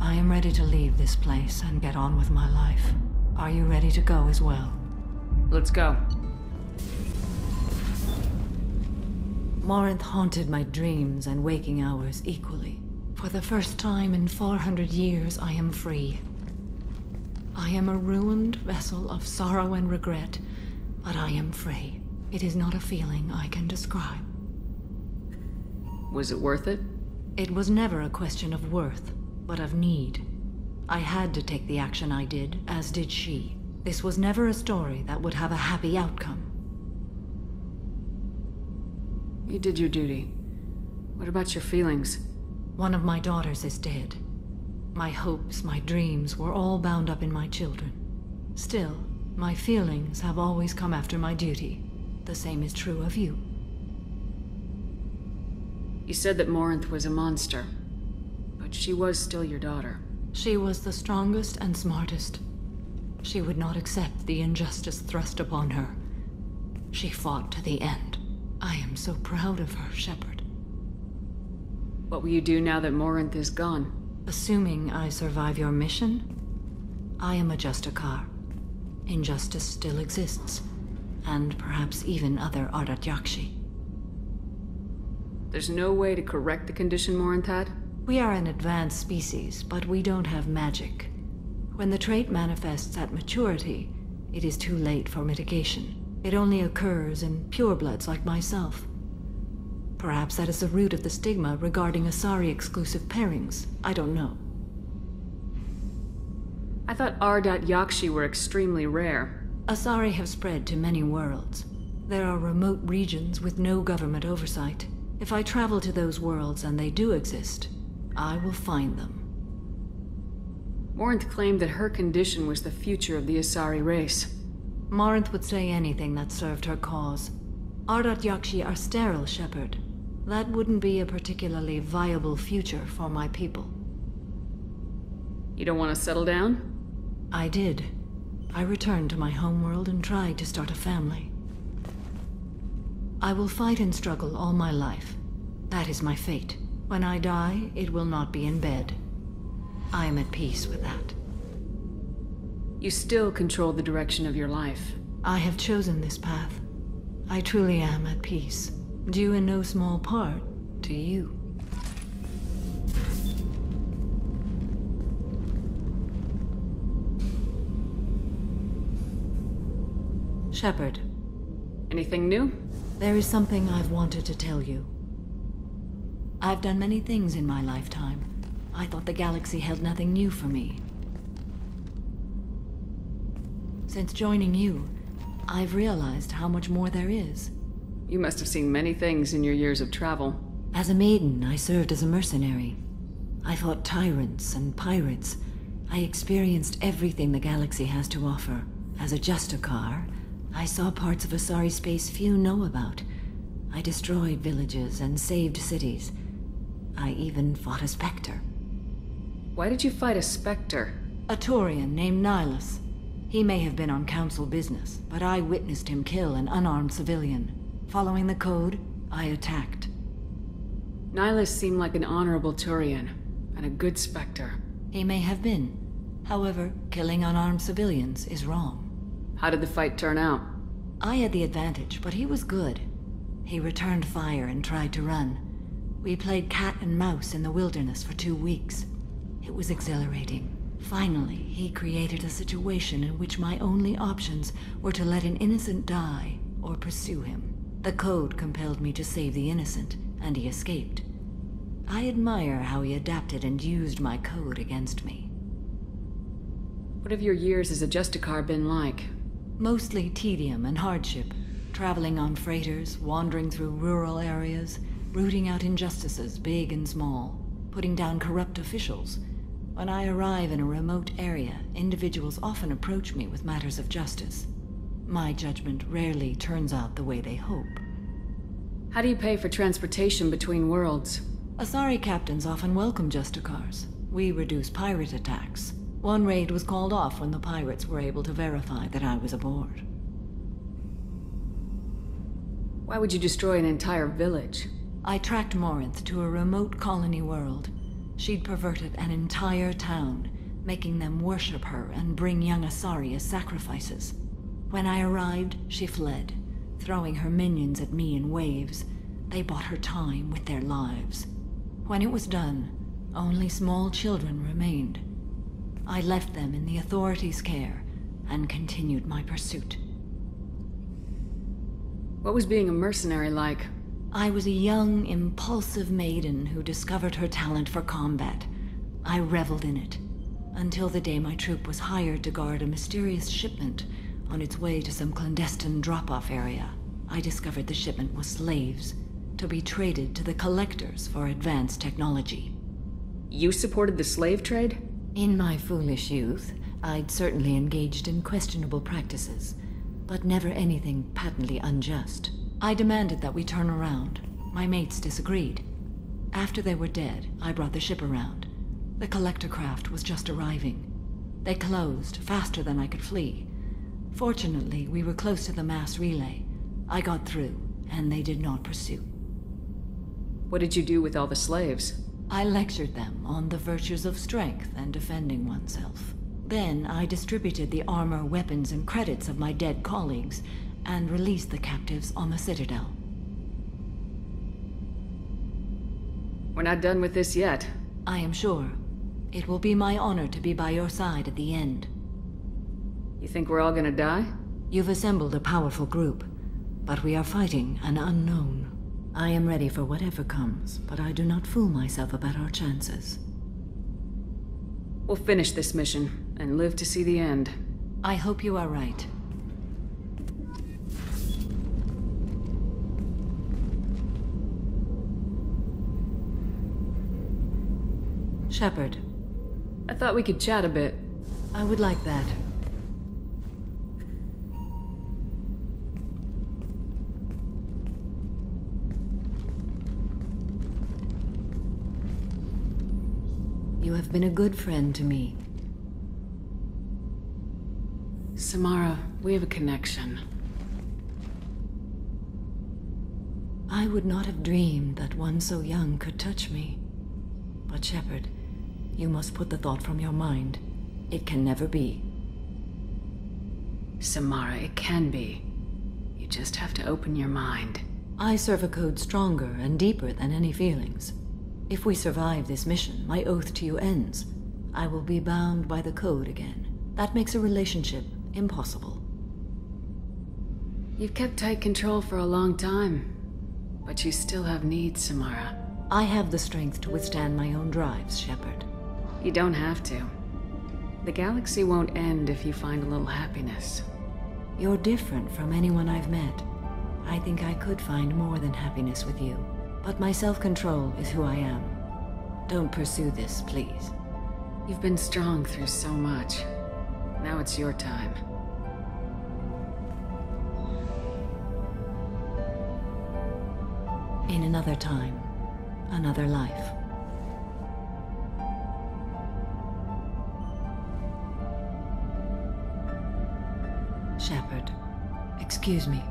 I am ready to leave this place and get on with my life. Are you ready to go as well? Let's go. Morinth haunted my dreams and waking hours equally. For the first time in 400 years, I am free. I am a ruined vessel of sorrow and regret, but I am free. It is not a feeling I can describe. Was it worth it? It was never a question of worth, but of need. I had to take the action I did, as did she. This was never a story that would have a happy outcome. You did your duty. What about your feelings? One of my daughters is dead. My hopes, my dreams were all bound up in my children. Still, my feelings have always come after my duty. The same is true of you. You said that Morinth was a monster, but she was still your daughter. She was the strongest and smartest. She would not accept the injustice thrust upon her. She fought to the end. I am so proud of her, Shepard. What will you do now that Morinth is gone? Assuming I survive your mission, I am a Justicar. Injustice still exists, and perhaps even other Ardat Yakshi. There's no way to correct the condition Morinth had? We are an advanced species, but we don't have magic. When the trait manifests at maturity, it is too late for mitigation. It only occurs in purebloods like myself. Perhaps that is the root of the stigma regarding Asari-exclusive pairings. I don't know. I thought Ardat Yakshi were extremely rare. Asari have spread to many worlds. There are remote regions with no government oversight. If I travel to those worlds and they do exist, I will find them. Morinth claimed that her condition was the future of the Asari race. Morinth would say anything that served her cause. Ardat Yakshi are sterile, Shepard. That wouldn't be a particularly viable future for my people. You don't want to settle down? I did. I returned to my homeworld and tried to start a family. I will fight and struggle all my life. That is my fate. When I die, it will not be in bed. I am at peace with that. You still control the direction of your life. I have chosen this path. I truly am at peace, due in no small part to you. Shepard. Anything new? There is something I've wanted to tell you. I've done many things in my lifetime. I thought the galaxy held nothing new for me. Since joining you, I've realized how much more there is. You must have seen many things in your years of travel. As a maiden, I served as a mercenary. I fought tyrants and pirates. I experienced everything the galaxy has to offer. As a Justicar, I saw parts of Asari space few know about. I destroyed villages and saved cities. I even fought a Spectre. Why did you fight a Spectre? A Turian named Nihilus. He may have been on council business, but I witnessed him kill an unarmed civilian. Following the code, I attacked. Nihilus seemed like an honorable Turian, and a good Spectre. He may have been. However, killing unarmed civilians is wrong. How did the fight turn out? I had the advantage, but he was good. He returned fire and tried to run. We played cat and mouse in the wilderness for 2 weeks. It was exhilarating. Finally, he created a situation in which my only options were to let an innocent die or pursue him. The code compelled me to save the innocent, and he escaped. I admire how he adapted and used my code against me. What have your years as a Justicar been like? Mostly tedium and hardship. Traveling on freighters, wandering through rural areas, rooting out injustices big and small, putting down corrupt officials. When I arrive in a remote area, individuals often approach me with matters of justice. My judgment rarely turns out the way they hope. How do you pay for transportation between worlds? Asari captains often welcome Justicars. We reduce pirate attacks. One raid was called off when the pirates were able to verify that I was aboard. Why would you destroy an entire village? I tracked Morinth to a remote colony world. She'd perverted an entire town, making them worship her and bring young Asari as sacrifices. When I arrived, she fled, throwing her minions at me in waves. They bought her time with their lives. When it was done, only small children remained. I left them in the authorities' care and continued my pursuit. What was being a mercenary like? I was a young, impulsive maiden who discovered her talent for combat. I reveled in it, until the day my troop was hired to guard a mysterious shipment on its way to some clandestine drop-off area. I discovered the shipment was slaves, to be traded to the collectors for advanced technology. You supported the slave trade? In my foolish youth, I'd certainly engaged in questionable practices, but never anything patently unjust. I demanded that we turn around. My mates disagreed. After they were dead, I brought the ship around. The collector craft was just arriving. They closed faster than I could flee. Fortunately, we were close to the mass relay. I got through, and they did not pursue. What did you do with all the slaves? I lectured them on the virtues of strength and defending oneself. Then I distributed the armor, weapons, and credits of my dead colleagues, and released the captives on the Citadel. We're not done with this yet. I am sure. It will be my honor to be by your side at the end. You think we're all gonna die? You've assembled a powerful group, but we are fighting an unknown. I am ready for whatever comes, but I do not fool myself about our chances. We'll finish this mission, and live to see the end. I hope you are right. Shepard. I thought we could chat a bit. I would like that. You have been a good friend to me. Samara, we have a connection. I would not have dreamed that one so young could touch me. But Shepard, you must put the thought from your mind. It can never be. Samara, it can be. You just have to open your mind. I serve a code stronger and deeper than any feelings. If we survive this mission, my oath to you ends. I will be bound by the code again. That makes a relationship impossible. You've kept tight control for a long time, but you still have needs, Samara. I have the strength to withstand my own drives, Shepard. You don't have to. The galaxy won't end if you find a little happiness. You're different from anyone I've met. I think I could find more than happiness with you. But my self-control is who I am. Don't pursue this, please. You've been strong through so much. Now it's your time. In another time, another life. Shepard, excuse me.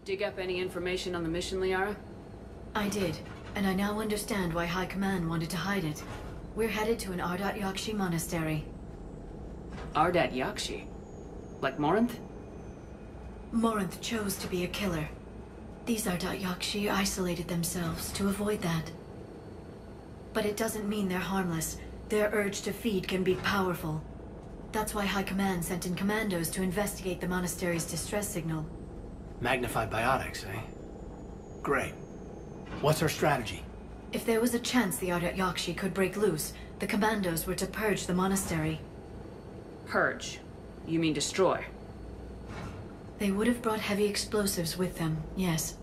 Dig up any information on the mission, Liara? I did, and I now understand why High Command wanted to hide it. We're headed to an Ardat Yakshi monastery. Ardat Yakshi? Like Morinth? Morinth chose to be a killer. These Ardat Yakshi isolated themselves to avoid that. But it doesn't mean they're harmless. Their urge to feed can be powerful. That's why High Command sent in commandos to investigate the monastery's distress signal. Magnified biotics, eh? Great. What's our strategy? If there was a chance the Ardat Yakshi could break loose, the commandos were to purge the monastery. Purge? You mean destroy? They would have brought heavy explosives with them, yes.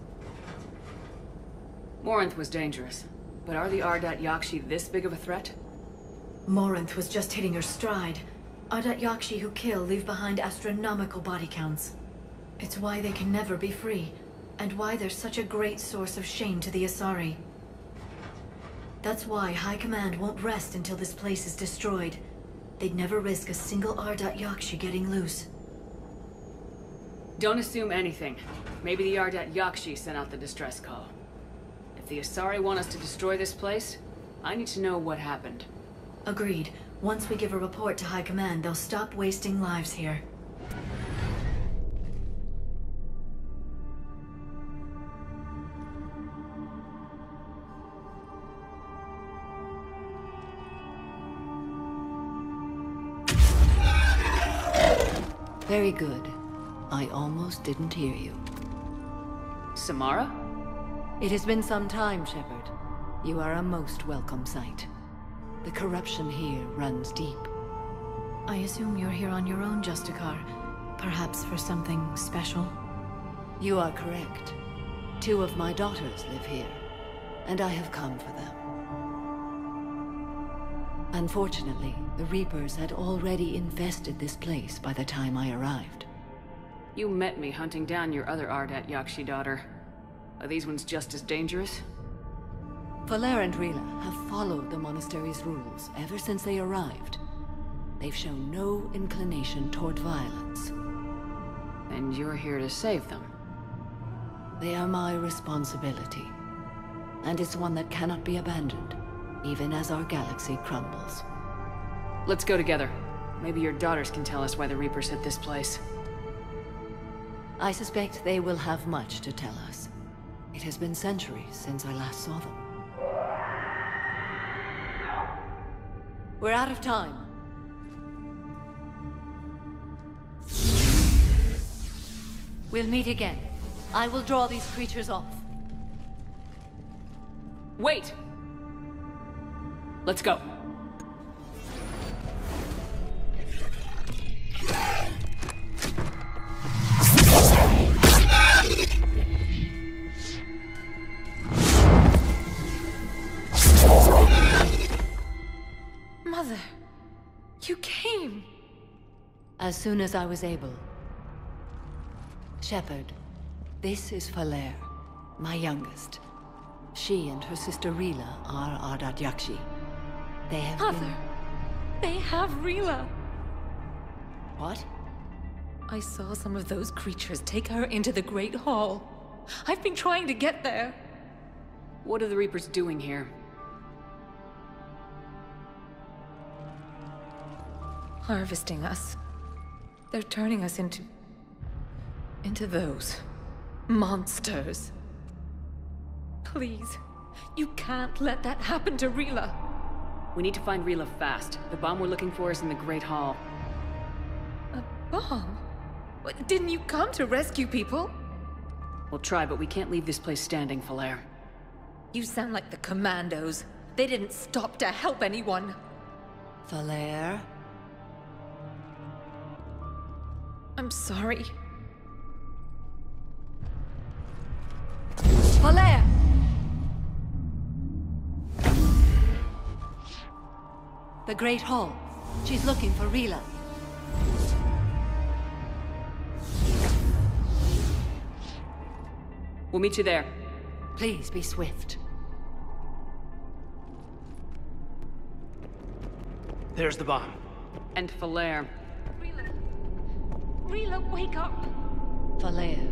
Morinth was dangerous, but are the Ardat Yakshi this big of a threat? Morinth was just hitting her stride. Ardat Yakshi who kill leave behind astronomical body counts. It's why they can never be free, and why they're such a great source of shame to the Asari. That's why High Command won't rest until this place is destroyed. They'd never risk a single Ardat Yakshi getting loose. Don't assume anything. Maybe the Ardat Yakshi sent out the distress call. If the Asari want us to destroy this place, I need to know what happened. Agreed. Once we give a report to High Command, they'll stop wasting lives here. Very good. I almost didn't hear you. Samara? It has been some time, Shepard. You are a most welcome sight. The corruption here runs deep. I assume you're here on your own, Justicar. Perhaps for something special? You are correct. 2 of my daughters live here, and I have come for them. Unfortunately, the Reapers had already infested this place by the time I arrived. You met me hunting down your other Ardat Yakshi daughter. Are these ones just as dangerous? Valere and Rila have followed the monastery's rules ever since they arrived. They've shown no inclination toward violence. And you're here to save them? They are my responsibility. And it's one that cannot be abandoned, even as our galaxy crumbles. Let's go together. Maybe your daughters can tell us why the Reapers hit this place. I suspect they will have much to tell us. It has been centuries since I last saw them. We're out of time. We'll meet again. I will draw these creatures off. Wait! Let's go. Mother, you came. As soon as I was able. Shepard, this is Valere, my youngest. She and her sister Rila are Ardat Yakshi. They have Mother, they have Rila. What? I saw some of those creatures take her into the Great Hall. I've been trying to get there. What are the Reapers doing here? Harvesting us. They're turning us into those monsters. Please, you can't let that happen to Rila. We need to find Rila fast. The bomb we're looking for is in the Great Hall. A bomb? What, didn't you come to rescue people? We'll try, but we can't leave this place standing, Valere. You sound like the Commandos. They didn't stop to help anyone. Valere? I'm sorry. Valere! The Great Hall. She's looking for Rila. We'll meet you there. Please be swift. There's the bomb. And Valere. Rila, wake up! Valere,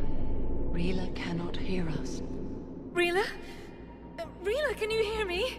Rila cannot hear us. Rila? Rila, can you hear me?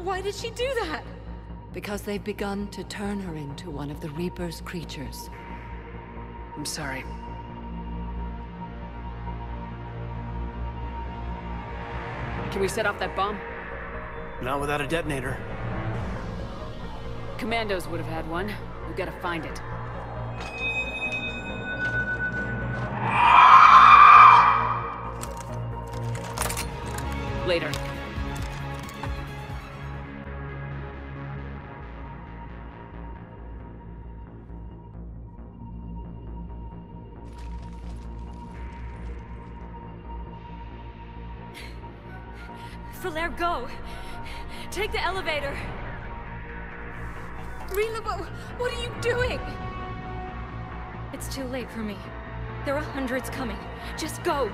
Why did she do that? Because they've begun to turn her into one of the Reaper's creatures. I'm sorry. Can we set off that bomb? Not without a detonator. Commandos would have had one. We've got to find it. Later. Valere, go! Take the elevator! Rila, what are you doing? It's too late for me. There are hundreds coming. Just go!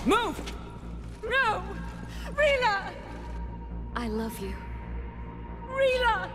Move! No! Rila! I love you. Rila!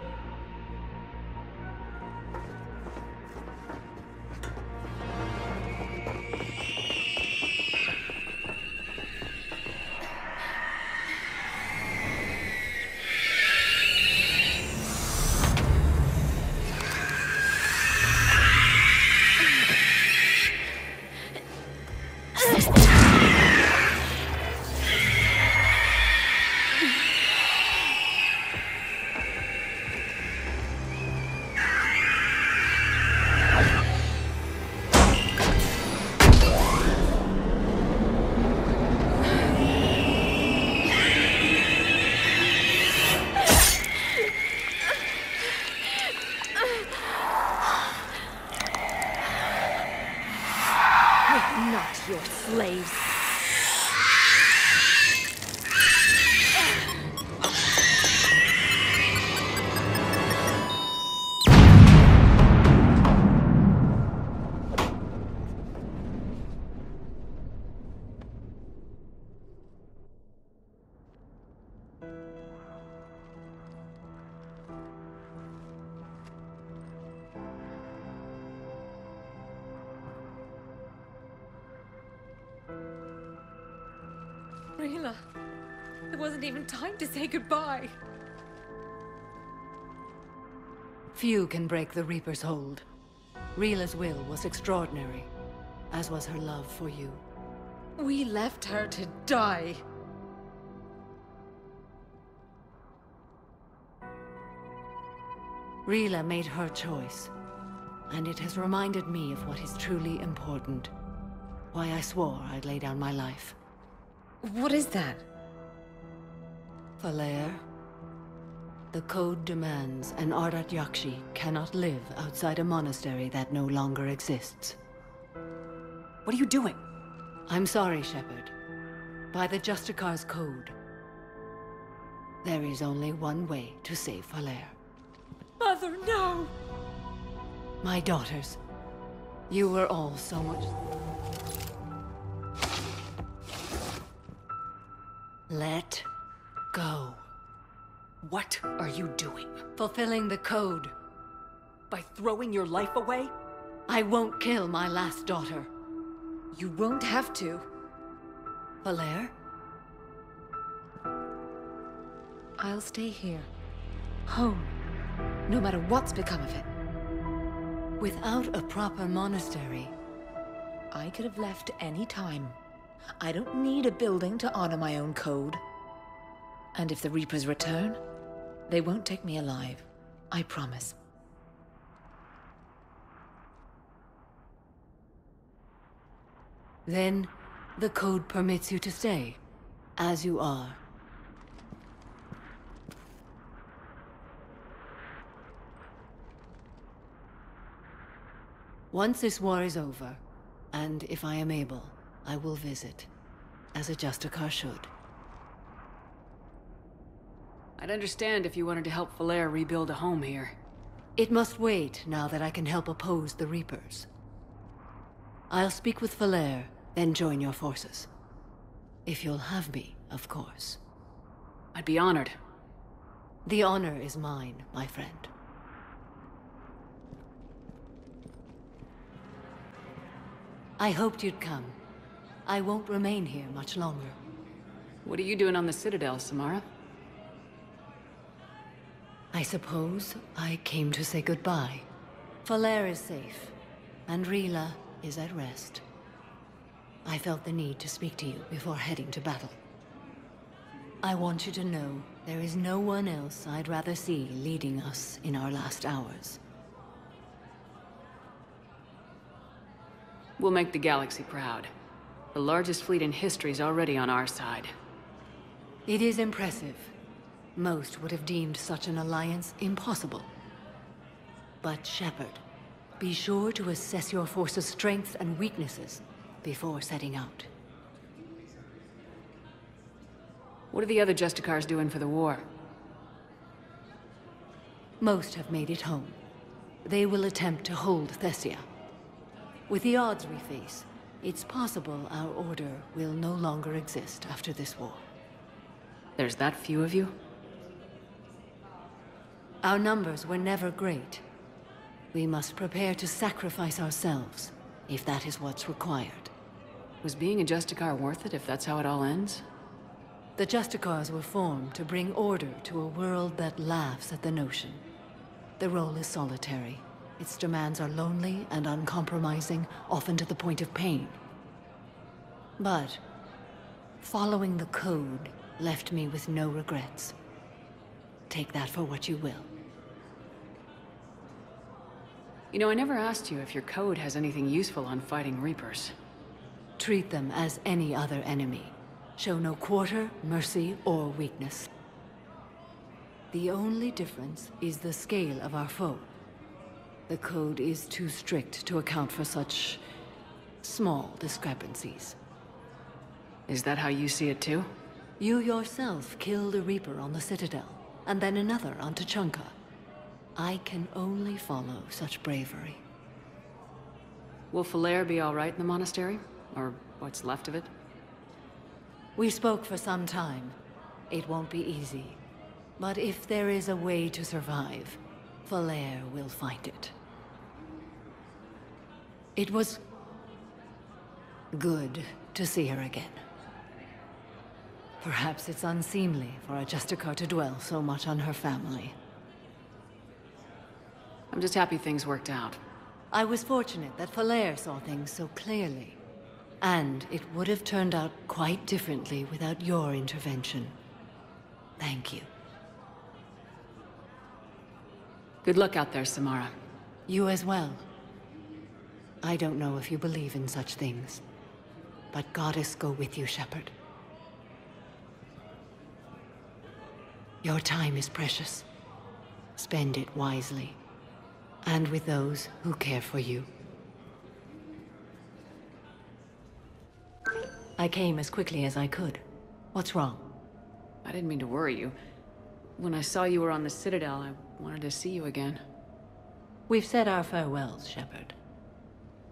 wasn't even time to say goodbye. Few can break the Reaper's hold. Rila's will was extraordinary, as was her love for you. We left her to die. Rila made her choice, and it has reminded me of what is truly important. Why I swore I'd lay down my life. What is that? Falair. The code demands an Ardat Yakshi cannot live outside a monastery that no longer exists. What are you doing? I'm sorry, Shepard. By the Justicar's code, there is only one way to save Falair. Mother, no! My daughters, you were all so much... Let go. What are you doing? Fulfilling the code. By throwing your life away? I won't kill my last daughter. You won't have to. Falair? I'll stay here. Home. No matter what's become of it. Without a proper monastery... I could have left any time. I don't need a building to honor my own code. And if the Reapers return, they won't take me alive. I promise. Then, the code permits you to stay, as you are. Once this war is over, and if I am able, I will visit, as a Justicar should. I'd understand if you wanted to help Falair rebuild a home here. It must wait now that I can help oppose the Reapers. I'll speak with Falair, then join your forces. If you'll have me, of course. I'd be honored. The honor is mine, my friend. I hoped you'd come. I won't remain here much longer. What are you doing on the Citadel, Samara? I suppose I came to say goodbye. Falair is safe, and Rila is at rest. I felt the need to speak to you before heading to battle. I want you to know there is no one else I'd rather see leading us in our last hours. We'll make the galaxy proud. The largest fleet in history is already on our side. It is impressive. Most would have deemed such an alliance impossible. But Shepard, be sure to assess your force's strengths and weaknesses before setting out. What are the other Justicars doing for the war? Most have made it home. They will attempt to hold Thessia. With the odds we face, it's possible our order will no longer exist after this war. There's that few of you? Our numbers were never great. We must prepare to sacrifice ourselves, if that is what's required. Was being a Justicar worth it if that's how it all ends? The Justicars were formed to bring order to a world that laughs at the notion. The role is solitary. Its demands are lonely and uncompromising, often to the point of pain. But following the code left me with no regrets. Take that for what you will. You know, I never asked you if your code has anything useful on fighting Reapers. Treat them as any other enemy. Show no quarter, mercy, or weakness. The only difference is the scale of our foe. The code is too strict to account for such small discrepancies. Is that how you see it too? You yourself killed a Reaper on the Citadel, and then another on Tuchanka. I can only follow such bravery. Will Falair be all right in the monastery? Or what's left of it? We spoke for some time. It won't be easy. But if there is a way to survive, Falair will find it. It was good to see her again. Perhaps it's unseemly for a Justicar to dwell so much on her family. I'm just happy things worked out. I was fortunate that Falair saw things so clearly. And it would have turned out quite differently without your intervention. Thank you. Good luck out there, Samara. You as well. I don't know if you believe in such things, but Goddess go with you, Shepard. Your time is precious. Spend it wisely, and with those who care for you. I came as quickly as I could. What's wrong? I didn't mean to worry you. When I saw you were on the Citadel, I wanted to see you again. We've said our farewells, Shepard.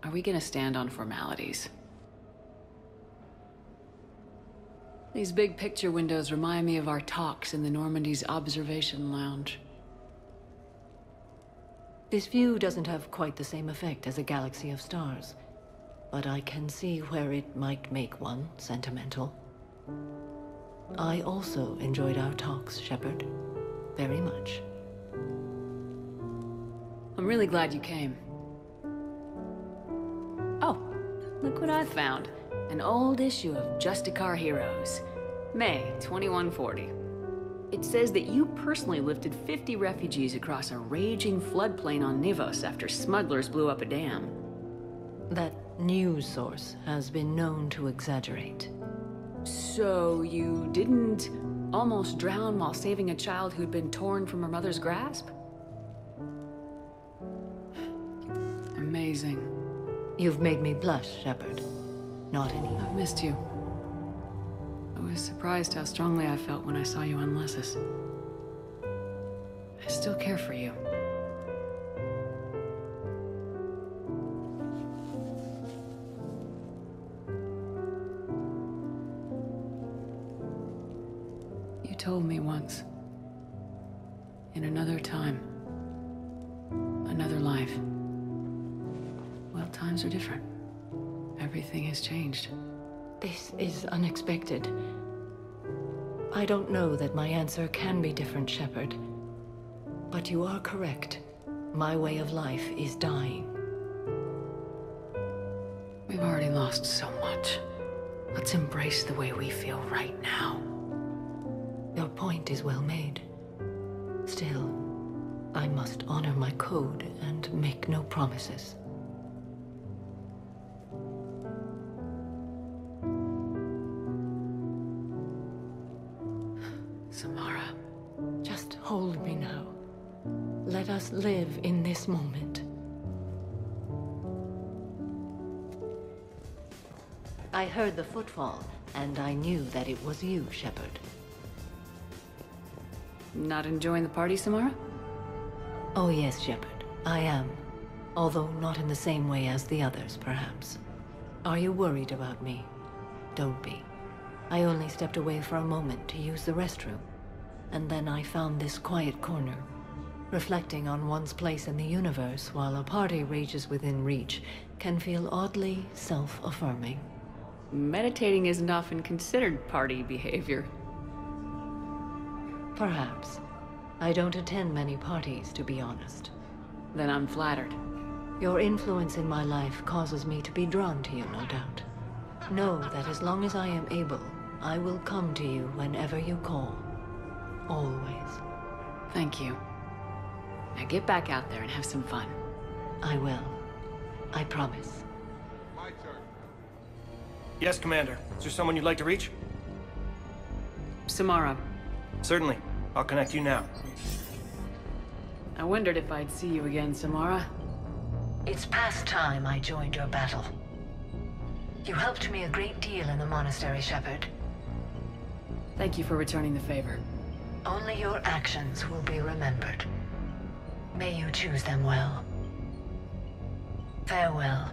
Are we gonna stand on formalities? These big picture windows remind me of our talks in the Normandy's observation lounge. This view doesn't have quite the same effect as a galaxy of stars, but I can see where it might make one sentimental. I also enjoyed our talks, Shepard. Very much. I'm really glad you came. Oh, look what I found. An old issue of Justicar Heroes. May 2140. It says that you personally lifted 50 refugees across a raging floodplain on Nivos after smugglers blew up a dam. That news source has been known to exaggerate. So you didn't almost drown while saving a child who'd been torn from her mother's grasp? Amazing. You've made me blush, Shepard. Not any. I've missed you. I was surprised how strongly I felt when I saw you on Lessus. I still care for you. You told me once, in another time, another life. Well, times are different. Everything has changed. This is unexpected. I don't know that my answer can be different, Shepard. But you are correct. My way of life is dying. We've already lost so much. Let's embrace the way we feel right now. Your point is well made. Still, I must honor my code and make no promises. Samara. Just hold me now. Let us live in this moment. I heard the footfall, and I knew that it was you, Shepard. Not enjoying the party, Samara? Oh yes, Shepard. I am. Although not in the same way as the others, perhaps. Are you worried about me? Don't be. I only stepped away for a moment to use the restroom. And then I found this quiet corner. Reflecting on one's place in the universe while a party rages within reach can feel oddly self-affirming. Meditating isn't often considered party behavior. Perhaps. I don't attend many parties, to be honest. Then I'm flattered. Your influence in my life causes me to be drawn to you, no doubt. Know that as long as I am able, I will come to you whenever you call. Always. Thank you. Now get back out there and have some fun. I will. I promise. My turn. Yes, Commander. Is there someone you'd like to reach? Samara. Certainly. I'll connect you now. I wondered if I'd see you again, Samara. It's past time I joined your battle. You helped me a great deal in the monastery, Shepard. Thank you for returning the favor. Only your actions will be remembered. May you choose them well. Farewell.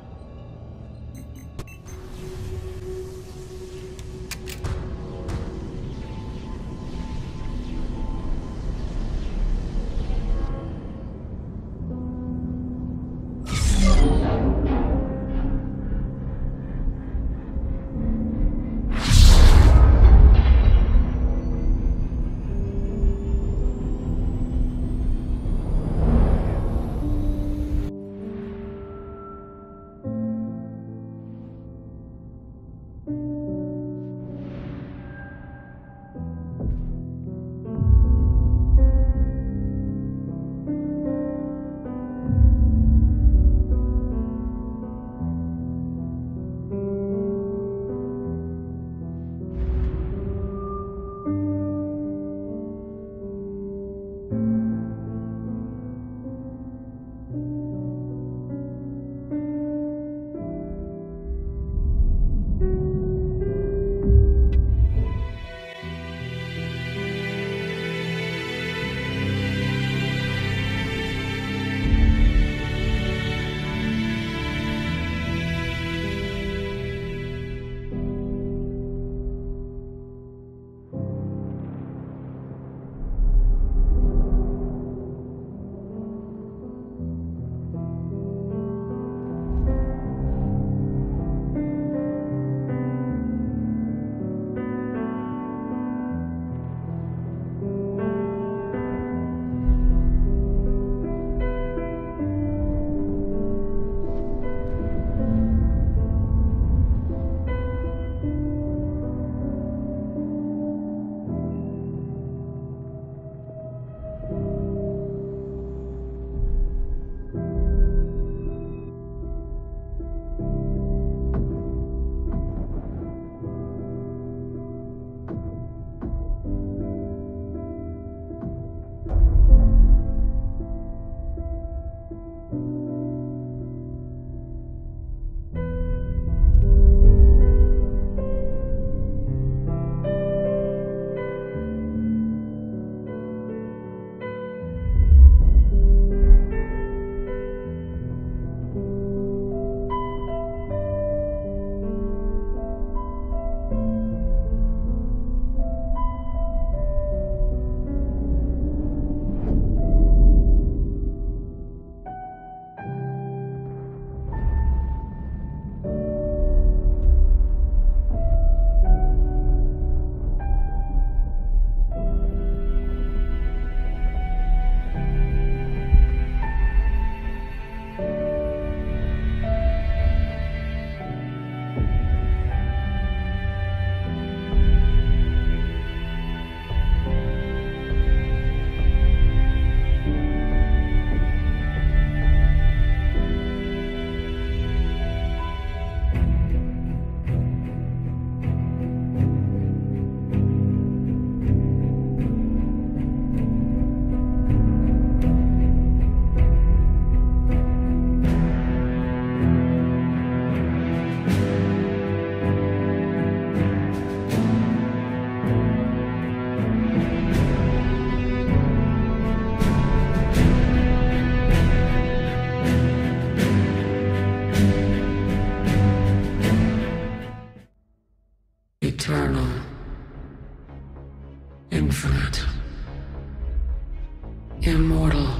Immortal.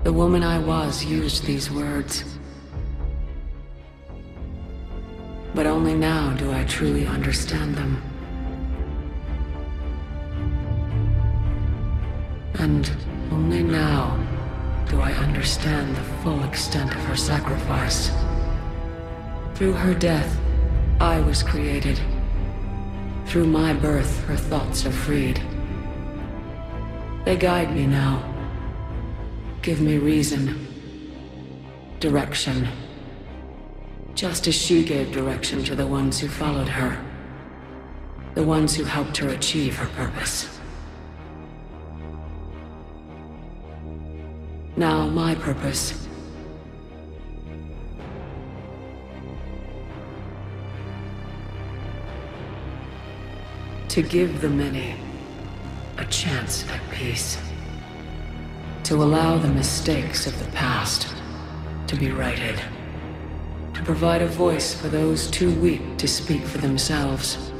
The woman I was used these words. But only now do I truly understand them. And only now do I understand the full extent of her sacrifice. Through her death, I was created. Through my birth, her thoughts are freed. They guide me now. Give me reason. Direction. Just as she gave direction to the ones who followed her. The ones who helped her achieve her purpose. Now my purpose. To give the many a chance at peace. To allow the mistakes of the past to be righted. To provide a voice for those too weak to speak for themselves.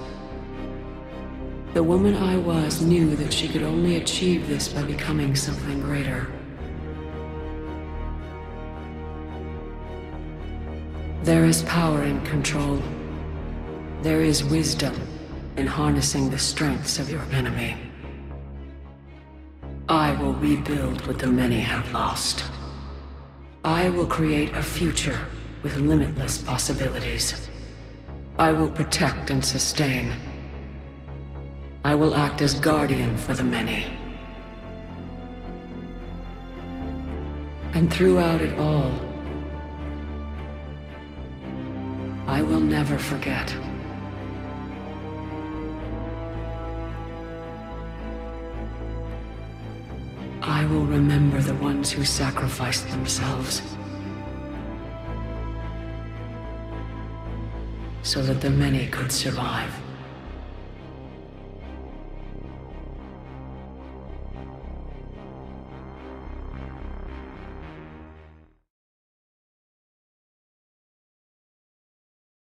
The woman I was knew that she could only achieve this by becoming something greater. There is power in control. There is wisdom in harnessing the strengths of your enemy. I will rebuild what the many have lost. I will create a future with limitless possibilities. I will protect and sustain. I will act as guardian for the many. And throughout it all, I will never forget. I will remember the ones who sacrificed themselves so that the many could survive.